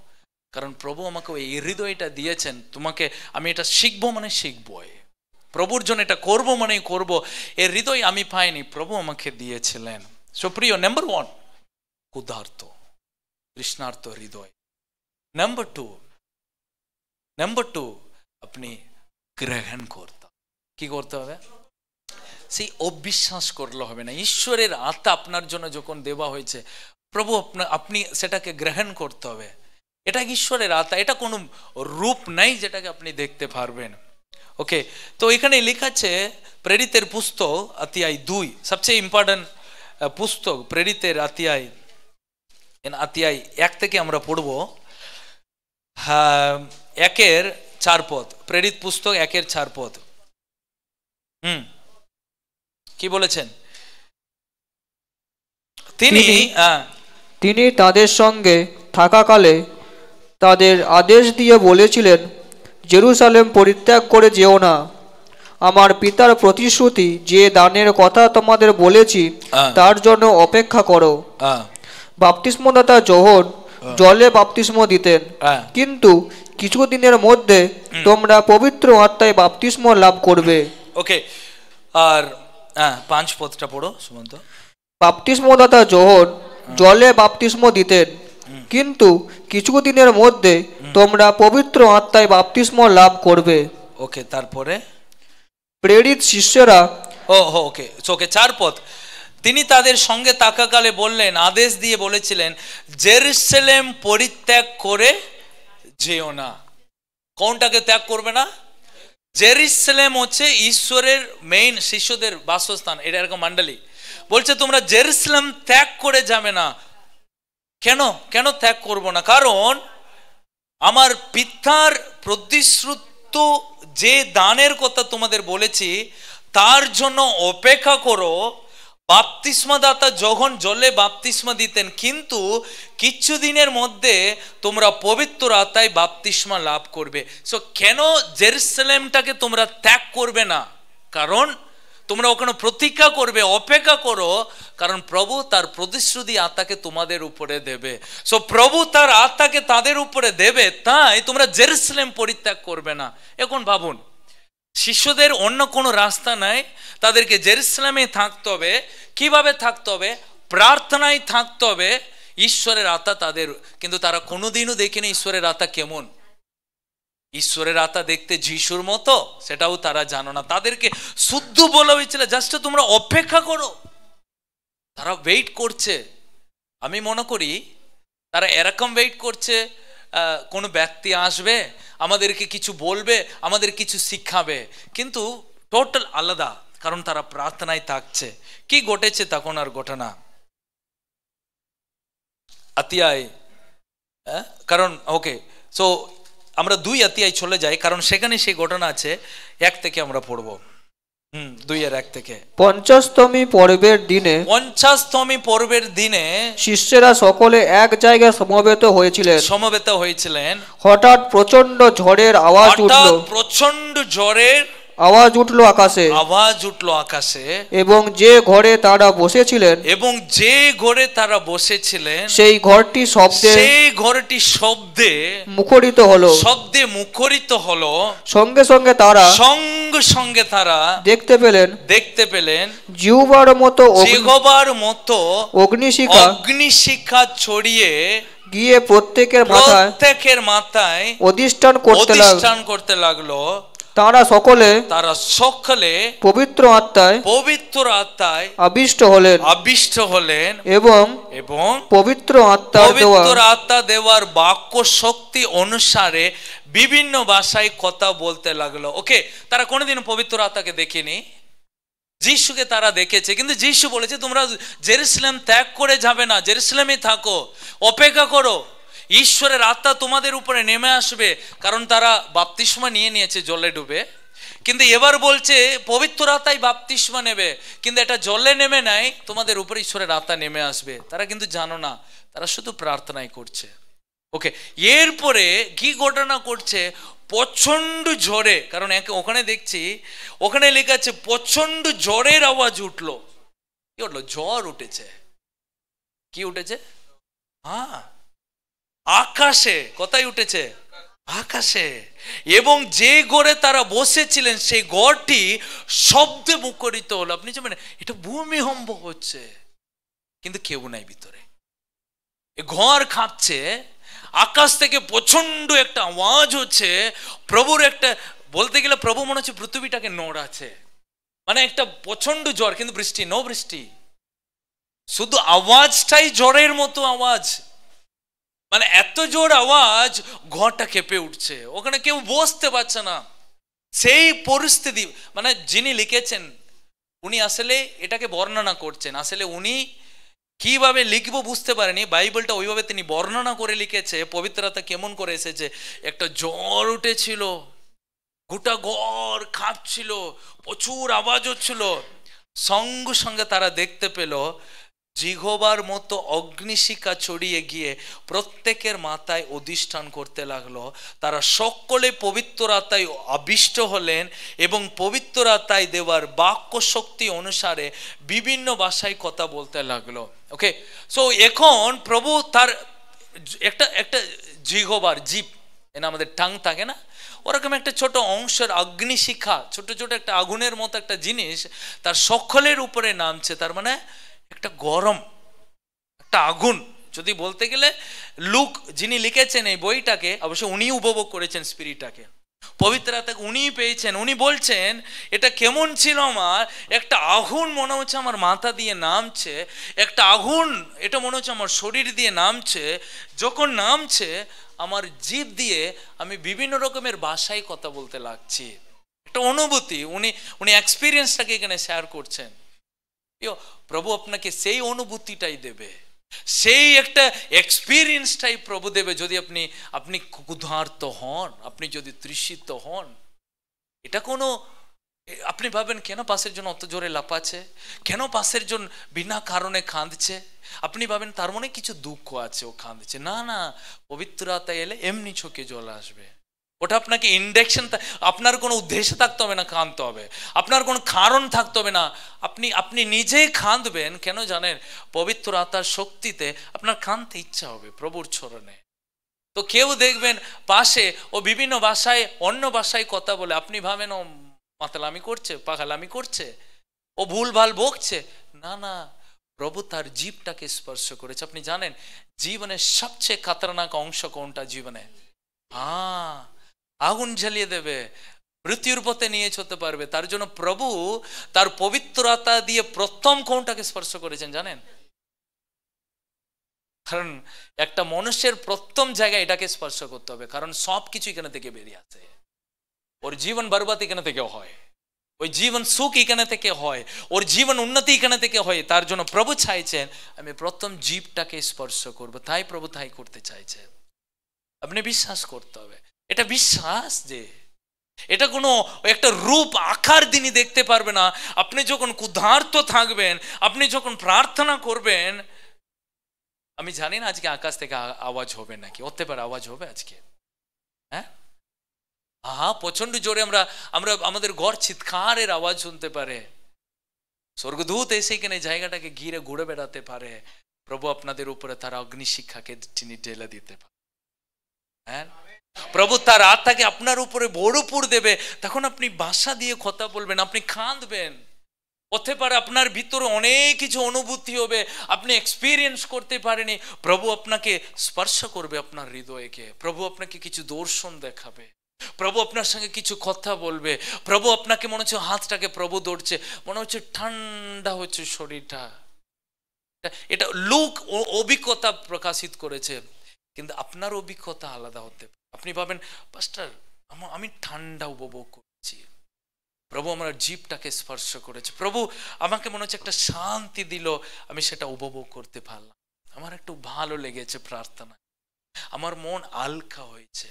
কারণ প্রভু আমাকে ওই হৃদয়টা দিয়েছেন, তোমাকে আমি এটা শিখবো মানে শিখবই, প্রভুর জন্য এটা করবো মানে করবো, এর হৃদয় আমি পাইনি, প্রভু আমাকে দিয়েছিলেন। সুপ্রিয়, নাম্বার 1 ক্ষুধার্ত তৃষ্ণার্ত হৃদয়। নাম্বার 2 আপনি গ্রহণ করতে, কি করতে হবে? সেই অবিশ্বাস করলে হবে না। ঈশ্বরের আত্মা আপনার জন্য যখন দেওয়া হয়েছে, প্রভু আপনি সেটাকে গ্রহণ করতে হবে। এটা ঈশ্বরের আত্মা, এটা কোনো রূপ নাই যেটাকে আপনি দেখতে পারবেন। ওকে, তো এখানে লেখা আছে প্রেরিতের পুস্তক অধ্যায় 2, সবচেয়ে ইম্পর্টেন্ট পুস্তক প্রেরিতের অধ্যায় 1 থেকে আমরা পড়বো 1-4 পদ। প্রেরিত পুস্তক 1-4 পদ। কি বলেছেন? তিনি তাদের সঙ্গে থাকাকালে তাদের আদেশ দিয়ে বলেছিলেন, জেরুসালেম পরিত্যাগ করে যেও না, আমার পিতার প্রতিশ্রুতি যে দানের কথা তোমাদের বলেছি তার জন্য অপেক্ষা করো। বাপ্তিস্মদাতা যোহন জলে বাপ্তিস্ম দিতেন, কিন্তু কিছুদিনের মধ্যে তোমরা পবিত্র আত্মায় বাপ্তিস্ম লাভ করবে। ওকে, আর 5 পদটা পড়ো সুমন্ত। বাপ্তিস্মদাতা যোহন জলে বাপ্তিস্ম দিতেন, কিন্তু কিছুদিনের মধ্যে তোমরা পবিত্র আত্মায় বাপ্তিস্ম লাভ করবে। ওকে, তারপরে প্রেরিত শিষ্যরা ওকে 4 পদ। তিনি তাদের সঙ্গে থাকাকালে বললেন, আদেশ দিয়ে বলেছিলেন জেরুসালেম পরিত্যাগ করে যেও না। কোনটাকে ত্যাগ করবে না? জেরুসালেম হচ্ছে ঈশ্বরের মেইন শিষ্যদের বাসস্থান, এটা এরকম মণ্ডলী বলছে তোমরা জেরুসালেম ত্যাগ করে যাবে না। কেন ত্যাগ করব না? কারণ আমার পিতার প্রতিশ্রুত যে দানের কথা তোমাদের বলেছি তার জন্য অপেক্ষা করো। বাপ্তিস্মদাতা যখন জলে বাপ্তিস্ম দিতেন, কিন্তু কিছুদিনের মধ্যে তোমরা পবিত্র আত্মায় বাপ্তিস্ম লাভ করবে। সো কেন জেরুসালেমটাকে তোমরা ত্যাগ করবে না? কারণ তোমরা ওখানে প্রতীক্ষা করবে, অপেক্ষা করো, কারণ প্রভু তার প্রতিশ্রুতি আত্মাকে তোমাদের উপরে দেবে। সো প্রভু তার আত্মাকে তাদের উপরে দেবে, তাই তোমরা জেরুসালেম পরিত্যাগ করবে না। এখন ভাবুন, শিষ্যদের অন্য কোনো রাস্তা নাই, তাদেরকে জেরুসালেমে থাকতে হবে। কিভাবে থাকতে হবে? প্রার্থনায় থাকতে হবে। ঈশ্বরের আত্মা তাদের, কিন্তু তারা কোনোদিনও দেখেনি ঈশ্বরের আত্মা কেমন। ঈশ্বরের আত্মা দেখতে যিশুর মতো, সেটাও তারা জানো না। তাদেরকে শুদ্ধ বলা হয়েছিল জাস্ট তোমরা অপেক্ষা করো। তারা ওয়েট করছে। আমি মনে করি তারা এরকম ওয়েট করছে, কোনো ব্যক্তি আসবে, আমাদেরকে কিছু বলবে, আমাদের কিছু শিখাবে, কিন্তু টোটাল আলাদা, কারণ তারা প্রার্থনায় থাকছে। কি ঘটেছে তখন আর ঘটনা অধ্যায়, কারণ ওকে, সো আমরা 2 অধ্যায় চলে যাই, কারণ সেখানে সেই ঘটনা আছে। 1 থেকে আমরা পড়বো। 2:1 থেকে। 50তম পর্বের দিনে 50তম পর্বের দিনে শিষ্যেরা সকলে এক জায়গায় সমবেত হয়েছিলেন। হঠাৎ প্রচন্ড ঝড়ের আওয়াজ উঠল। প্রচন্ড ঝড়ের আওয়াজ উঠল আকাশে, এবং যে ঘরে তারা বসেছিলেন সেই ঘরটি শব্দে মুখরিত হলো। সঙ্গে সঙ্গে তারা দেখতে পেলেন জিহ্বার মতো অগ্নিশিখা ছড়িয়ে গিয়ে প্রত্যেকের মাথায় অধিষ্ঠান করতে লাগলো। তারা সকলে পবিত্র আত্মায় আবিষ্ট হলেন এবং পবিত্র আত্মা দেওয়ার বাক্য শক্তি অনুসারে বিভিন্ন ভাষায় কথা বলতে লাগলো। ওকে, তারা কোনোদিন পবিত্র আত্মাকে দেখেনি, যিশুকে তারা দেখেছে, কিন্তু যিশু বলেছে তোমরা জেরুজালেম ত্যাগ করে যাবে না, জেরুজালেমে থাকো, অপেক্ষা করো, ঈশ্বরের আত্মা তোমাদের উপরে নেমে আসবে। কারণ তারা বাপ্তিস্মা নিয়েছে জলে ডুবে, কিন্তু এবার বলছে পবিত্র আত্মাই বাপ্তিস্মা নেবে, কিন্তু এটা জলে নেমে নাই, তোমাদের উপরে ঈশ্বরের আত্মা নেমে আসবে। তারা কিন্তু জানো না, তারা শুধু প্রার্থনাই করছে। ওকে, এরপরে কি ঘটনা করছে, প্রচন্ড ঝড়ে, কারণ ওখানে দেখছি ওখানে লেখা আছে প্রচন্ড ঝড়ের আওয়াজ উঠলো। কি উঠলো? ঝড় উঠেছে। কি উঠেছে? হ্যাঁ, আকাশে। কোথায় উঠেছে? আকাশে। এবং যে ঘরে তারা বসেছিলেন সেই ঘরটি শব্দে মুখরিত হলো। আপনি জানেন এটা ভূমিকম্প হচ্ছে, কিন্তু কেউ নাই ভিতরে, ঘর কাঁপছে, আকাশ থেকে প্রচন্ড একটা আওয়াজ হচ্ছে, প্রভুর একটা, বলতে গেলে প্রভু মনে হচ্ছে পৃথিবীটাকে নড়াচ্ছে। মানে একটা প্রচন্ড ঝড়, কিন্তু বৃষ্টি, নো বৃষ্টি, শুধু আওয়াজটাই ঝড়ের মতো আওয়াজ। মানে এত জোর আওয়াজ, ঘরটা কেঁপে উঠছে, ওখানে কেউ বসতে পারছে না। সেই পরিস্থিতি, মানে যিনি লিখেছেন উনি আসলে এটাকে বর্ণনা করছেন, আসলে উনি কিভাবে লিখবো বুঝতে পারেনি, বাইবেলটা ওইভাবে তিনি বর্ণনা করে লিখেছে। পবিত্রতা কেমন করে এসেছে, একটা ঝড় উঠেছিল, গোটা ঘর কাঁপছিল, প্রচুর আওয়াজ হচ্ছিল। সঙ্গে সঙ্গে তারা দেখতে পেল জিহ্বার মতো অগ্নিশিখা ছড়িয়ে গিয়ে প্রত্যেকের মাথায় অধিষ্ঠান করতে লাগলো। তারা সকলে পবিত্র আত্মায় আবিষ্ট হলেন এবং পবিত্র আত্মায় দেওয়ার বাক্য শক্তি অনুসারে বিভিন্ন ভাষায় কথা বলতে লাগলো। ওকে, সো এখন প্রভু তার একটা জিহ্বার, জিভ, এনা আমাদের টাং থাকে না, ওরকম একটা ছোট অংশের অগ্নিশিখা, ছোট ছোট একটা আগুনের মতো একটা জিনিস তার সকলের উপরে নামছে। তার মানে একটা গরম, একটা আগুন। যদি বলতে গেলে লুক যিনি লিখেছেন এই বইটাকে, অবশ্য উনি উপভোগ করেছেন স্পিরিটটাকে, পবিত্র আত্মাকে উনি পেয়েছেন। উনি বলছেন এটা কেমন ছিল, আমার একটা আগুন মনে হচ্ছে আমার মাথা দিয়ে নামছে, একটা আগুন এটা মনে হচ্ছে আমার শরীর দিয়ে নামছে। যখন নামছে আমার জিভ দিয়ে আমি বিভিন্ন রকমের ভাষায় কথা বলতে লাগছি। একটা অনুভূতি, উনি এক্সপিরিয়েন্সটাকে এখানে শেয়ার করছেন। প্রভু আপনাকে সেই অনুভূতিটাই দেবে, সেই একটা এক্সপিরিয়েন্সটাই প্রভু দেবে যদি আপনি ক্ষুধার্ত হন, আপনি যদি তৃষিত হন। এটা কোনো, আপনি ভাবেন কেন পাশের জন অত জোরে লাফাচ্ছে, কেন পাশের জন বিনা কারণে কাঁদছে, আপনি ভাবেন তার মনে কিছু দুঃখ আছে, ও কাঁদছে। না না, পবিত্র আত্মা এলে এমনি চোখে জল আসবে। ওটা আপনাকে ইন্ডেকশন, আপনার কোনো উদ্দেশ্য থাকতে হবে না কাঁদতে হবে, আপনার কোনো কারণ থাকতে হবে না, আপনি নিজেই কাঁদবেন। কেন জানেন? পবিত্র আত্মার শক্তিতে আপনার কাঁদতে ইচ্ছা হবে প্রভুর চরণে। তো কেউ দেখবেন পাশে ও বিভিন্ন ভাষায়, অন্য ভাষায় কথা বলে, আপনি ভাবেন ও মাতালামি করছে, পাগালামি করছে, ও ভুল ভাল বকছে। না না, প্রভু তার জীবটাকে স্পর্শ করেছে। আপনি জানেন জীবনের সবচেয়ে খতরনাক অংশ কোনটা? জীবনে আগুন জ্বালিয়ে দেবে, মৃত্যুর পথে নিয়ে চলতে পারবে। তার জন্য প্রভু তার পবিত্র আত্মা দিয়ে প্রথম কোনটাকে স্পর্শ করেছেন জানেন? কারণ একটা মানুষের প্রথম জায়গায় এটাকে স্পর্শ করতে হবে, কারণ সব কিছু এখানে থেকে বেরিয়ে আসে। ওর জীবন বরবাদ এখানে থেকে হয়, ওই জীবন সুখ এখানে থেকে হয়, ওর জীবন উন্নতি এখানে থেকে হয়। তার জন্য প্রভু চাইছেন আমি প্রথম জীবটাকে স্পর্শ করব, তাই প্রভু তাই করতে চাইছেন। আপনি বিশ্বাস করতে হবে, এটা বিশ্বাস যে এটা কোনো একটা রূপ আকার তিনি দেখতে পারবে না। আপনি যখন ক্ষুধার্ত থাকবেন, আপনি যখন প্রার্থনা করবেন, আমি জানি না আজকে আকাশ থেকে আওয়াজ হবে নাকি, হতে পারে আওয়াজ হবে আজকে। হ্যাঁ, প্রচন্ড জোরে আমরা আমরা আমাদের ঘর চিৎকারের আওয়াজ শুনতে পারে। স্বর্গদূত এসে এখানে জায়গাটাকে ঘিরে ঘুরে বেড়াতে পারে। প্রভু আপনাদের উপরে তার অগ্নিশিক্ষাকে তিনি ঢেলে দিতে পারে। হ্যাঁ, প্রভু তার আত্মাকে আপনার উপরে ভরপুর দেবে। তখন আপনি ভাষা দিয়ে কথা বলবেন, আপনি কাঁদবেন। হতে পারে আপনার ভিতরে অনেক কিছু অনুভূতি হবে, আপনি এক্সপিরিয়েন্স করতে পারেনি। প্রভু আপনাকে স্পর্শ করবে আপনার হৃদয়কে। প্রভু আপনাকে কিছু দর্শন দেখাবে। প্রভু আপনার সঙ্গে কিছু কথা বলবে। প্রভু আপনাকে মনে হচ্ছে হাতটাকে প্রভু ধরছে, মনে হচ্ছে ঠান্ডা হচ্ছে শরীরটা। এটা লোক অভিজ্ঞতা প্রকাশিত করেছে, কিন্তু আপনার অভিজ্ঞতা আলাদা হতে পারে। আপনি ভাবেন, পাস্টার আমি ঠান্ডা উপভোগ করছি, প্রভু আমার জীবটাকে স্পর্শ করেছে, প্রভু আমাকে মনে হচ্ছে একটা শান্তি দিল, আমি সেটা উপভোগ করতে পারলাম, আমার একটু ভালো লেগেছে প্রার্থনা, আমার মন হালকা হয়েছে,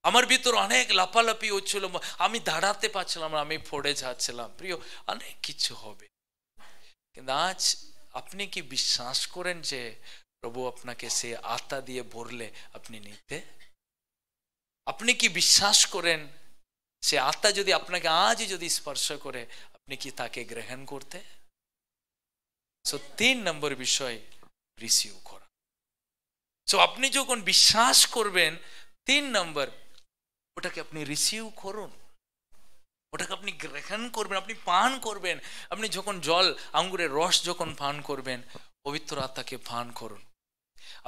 আমার ভিতর অনেক লাফালাফি হচ্ছিল, আমি দাঁড়াতে পারছিলাম না, আমি পড়ে যাচ্ছিলাম। প্রিয়, অনেক কিছু হবে, কিন্তু আজ আপনি কি বিশ্বাস করেন যে প্রভু আপনাকে সে আত্মা দিয়ে ভরলে আপনি নিতে? আপনি কি বিশ্বাস করেন সে আত্মা যদি আপনাকে আজই যদি স্পর্শ করে, আপনি কি তাকে গ্রহণ করতে? সো 3 নম্বর বিষয়, রিসিভ করা। সো আপনি যখন বিশ্বাস করবেন, 3 নম্বর, ওটাকে আপনি রিসিভ করুন, ওটাকে আপনি গ্রহণ করবেন, আপনি পান করবেন। আপনি যখন জল, আঙ্গুরের রস যখন পান করবেন, পবিত্র আত্মাকে পান করুন।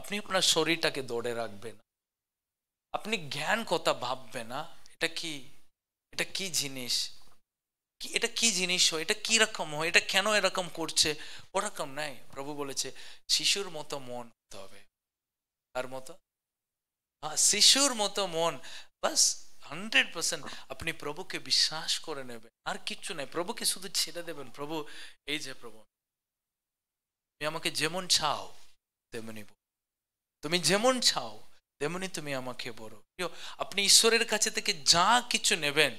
আপনি আপনার শরীরটাকে দৌড়ে রাখবেন, আপনি জ্ঞান কথা ভাববেন না, এটা কি, এটা কি জিনিস, এটা কি জিনিস হয়, এটা কি রকম হয়, এটা কেন এরকম করছে, ওরকম নাই। প্রভু বলেছে শিশুর মতো মন হতে হবে। তার মতো, শিশুর মতো মন, বাস 100% আপনি প্রভুকে বিশ্বাস করে নেবেন, আর কিচ্ছু নাই। প্রভুকে শুধু ছেড়ে দেবেন, প্রভু এই যে প্রভু তুমি আমাকে যেমন চাও তেমনি, তুমি যেমন চাও তেমনি তুমি আমাকে বলো। আপনি ঈশ্বরের কাছে থেকে যা কিছু নেবেন,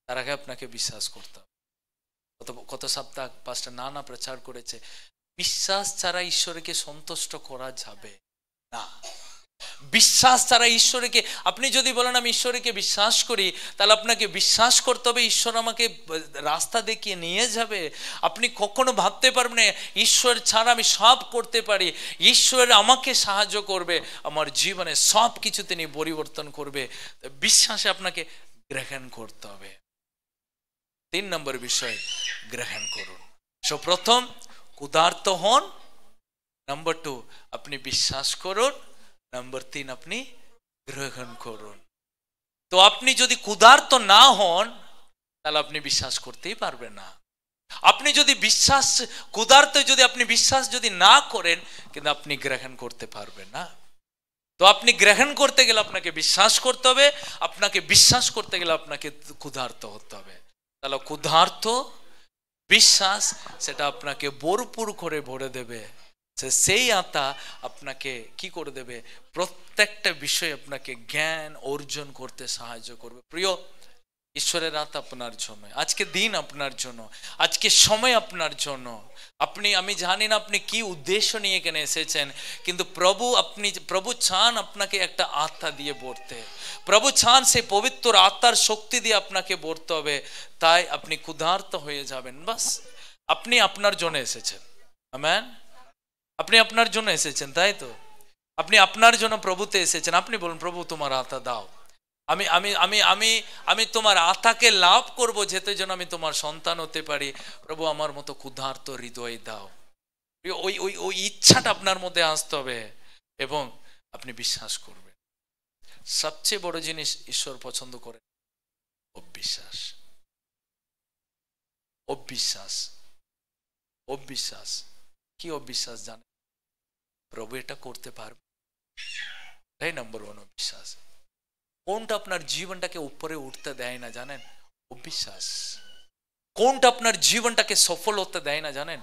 তার আগে আপনাকে বিশ্বাস করতে হবে। কত সপ্তাহ পাঁচটা নানা প্রচার করেছে, বিশ্বাস ছাড়া ঈশ্বরকে সন্তুষ্ট করা যাবে না। বিশ্বাস ছাড়া ঈশ্বরকে, আপনি যদি বলেন আমি ঈশ্বরকে বিশ্বাস করি, তাহলে আপনাকে বিশ্বাস করতে হবে ঈশ্বর আমাকে রাস্তা দেখিয়ে নিয়ে যাবে। আপনি কখনো ভাবতে পারবেন না ঈশ্বর ছাড়া আমি সব করতে পারি, ঈশ্বর আমাকে সাহায্য করবে, আমার জীবনে সব কিছু তিনি পরিবর্তন করবে। বিশ্বাসে আপনাকে গ্রহণ করতে হবে। 3 নম্বর বিষয়, গ্রহণ করুন। সো প্রথম, ক্ষুধার্ত হন। নাম্বার 2, আপনি বিশ্বাস করুন। নাম্বার 3, আপনি গ্রহণ করুন। তো আপনি যদি ক্ষুধার্ত না হন, তাহলে আপনি বিশ্বাস করতেই পারবেন না। আপনি যদি বিশ্বাস ক্ষুধার্ত, যদি আপনি বিশ্বাস যদি না করেন, কিন্তু আপনি গ্রহণ করতে পারবেন না। তো আপনি গ্রহণ করতে গেলে আপনাকে বিশ্বাস করতে হবে, আপনাকে বিশ্বাস করতে গেলে আপনাকে ক্ষুধার্ত হতে হবে। তাহলে ক্ষুধার্ত বিশ্বাস, সেটা আপনাকে ভরপুর করে ভরে দেবে। সেই আত্মা আপনাকে কি করে দেবে, প্রত্যেকটা বিষয় আপনাকে জ্ঞান অর্জন করতে সাহায্য করবে। প্রিয়, ঈশ্বরের আত্মা আপনার জন্য, আজকে দিন আপনার জন্য, আজকে সময় আপনার জন্য। আমি জানি না আপনি কি উদ্দেশ্য নিয়ে এখানে এসেছেন, কিন্তু প্রভু চান আপনাকে একটা আত্মা দিয়ে ভরতে। প্রভু চান সেই পবিত্র আত্মার শক্তি দিয়ে আপনাকে ভরতে হবে। তাই আপনি ক্ষুধার্ত হয়ে যাবেন। বাস, আপনি আপনার জন্য এসেছেন। আমেন। আপনি আপনার জন্য এসেছেন, তাই তো? আপনি আপনার জন্য প্রভুতে এসেছেন। আপনি বলুন, প্রভু তোমার আত্মা দাও, আমি আমি আমি আমি আমি তোমার আত্মাকে লাভ করব, যেতে যেন আমি তোমার সন্তান হতে পারি। প্রভু আমার মতো ক্ষুধার্ত হৃদয় দাও। ওই ওই ওই ইচ্ছাটা আপনার মধ্যে আসতে হবে, এবং আপনি বিশ্বাস করবেন। সবচেয়ে বড় জিনিস ঈশ্বর পছন্দ করে অবিশ্বাস। অবিশ্বাস, অবিশ্বাস কি অবিশ্বাস জানেন? প্রভু এটা করতে পারবে, তাই নাম্বার 1 অবিশ্বাস। কোনটা আপনার জীবনটাকে উপরে উঠতে দেয় না জানেন? অবিশ্বাস। কোনটা আপনার জীবনটাকে সফল হতে দেয় না জানেন?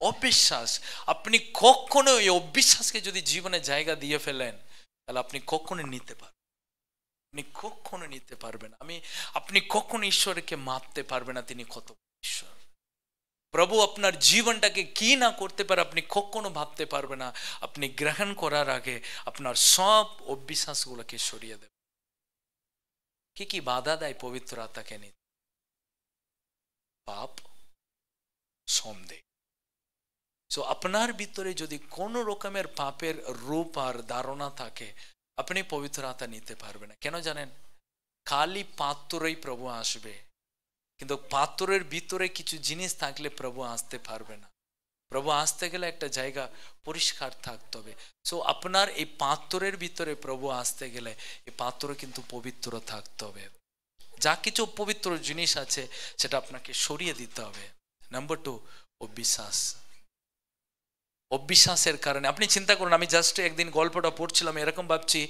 অবিশ্বাস। আপনি কখনো এই অবিশ্বাসকে যদি জীবনে জায়গা দিয়ে ফেলেন, তাহলে আপনি কখনো নিতে পারবেন। আপনি কখনো নিতে পারবেন। আপনি কখনো ঈশ্বরকে মাপতে পারবেন না তিনি কত ঈশ্বর। প্রভু আপনার জীবনটাকে কি না করতে পারে আপনি কখনো ভাবতে পারবে না। আপনি গ্রহণ করার আগে আপনার সব অবিশ্বাসগুলোকে সরিয়ে দেবে। কি কি বাধা দেয় পবিত্র আত্মাকে নিতে? পাপ, সন্দেহ। সো আপনার ভিতরে যদি কোন রকমের পাপের রূপ আর ধারণা থাকে আপনি পবিত্র আত্মা নিতে পারবেন না। কেন জানেন? খালি পাত্রই প্রভু আসবে, কিন্তু পাত্রের ভিতরে কিছু জিনিস থাকলে প্রভু আসতে পারবে না। প্রভু আসতে গেলে একটা জায়গা পরিষ্কার থাকতে হবে। সো আপনার এই পাত্রের ভিতরে প্রভু আসতে গেলে এই পাত্র কিন্তু পবিত্র থাকতে হবে। যা কিছু পবিত্র জিনিস আছে সেটা আপনাকে সরিয়ে দিতে হবে। নাম্বার 2, অবিশ্বাস। অবিশ্বাসের কারণে আপনি চিন্তা করুন, আমি জাস্ট একদিন গল্পটা পড়ছিলাম, এরকম ভাবছি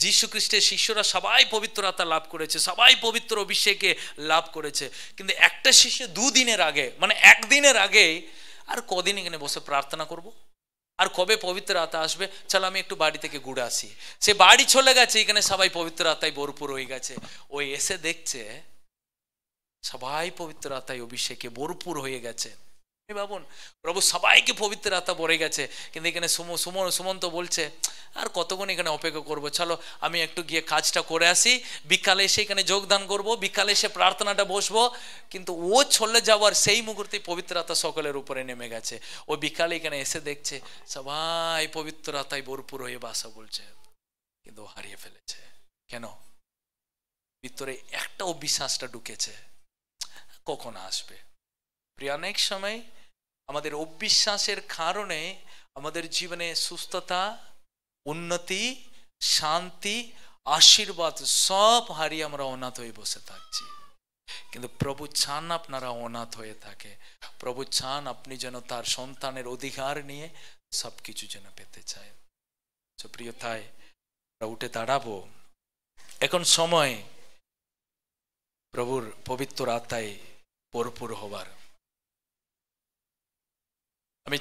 যীশু খ্রিস্টের শিষ্যরা সবাই পবিত্র আত্মা লাভ করেছে, সবাই পবিত্র অভিষেকে লাভ করেছে, কিন্তু একটা শিষ্য দুদিনের আগে, মানে একদিনের আগে, আর কদিন এখানে বসে প্রার্থনা করব, আর কবে পবিত্র আত্মা আসবে, চলো আমি একটু বাড়ি থেকে ঘুরে আসি। সে বাড়ি চলে গেছে, এখানে সবাই পবিত্র আত্মায় ভরপুর হয়ে গেছে। ওই এসে দেখছে সবাই পবিত্র আত্মায় অভিষেকে ভরপুর হয়ে গেছে। ভাবুন, প্রভু সবাইকে পবিত্র আত্মা ভরে গেছে, কিন্তু এখানে সুমন্ত বলছে আর কতক্ষণ এখানে অপেক্ষা করব, চলো আমি একটু গিয়ে কাজটা করে আসি, বিকালে এসে এখানে যোগদান করব, বিকালে এসে প্রার্থনাটা বসবো। কিন্তু ও চলে যাওয়ার সেই মুহূর্তে পবিত্র আত্মা সকলের উপরে নেমে গেছে। ও বিকালে এখানে এসে দেখছে সবাই পবিত্র আত্মায় ভরপুর হয়ে বাসা বলছে, কিন্তু হারিয়ে ফেলেছে। কেন? ভিতরে একটা অবিশ্বাসটা ঢুকেছে, কখন আসবে। প্রিয়, অনেক সময় আমাদের অবিশ্বাসের কারণে আমাদের জীবনে সুস্থতা, উন্নতি, শান্তি, আশীর্বাদ সব হারিয়ে আমরা অনাথ হয়ে বসে থাকছি। কিন্তু প্রভু চান আপনারা অনাথ হয়ে থাকে। প্রভু চান আপনি যেন তার সন্তানের অধিকার নিয়ে সবকিছু যেন পেতে চায়। প্রিয়, তাই আমরা উঠে দাঁড়াবো। এখন সময় প্রভুর পবিত্র আত্মায় ভরপুর হবার। আমি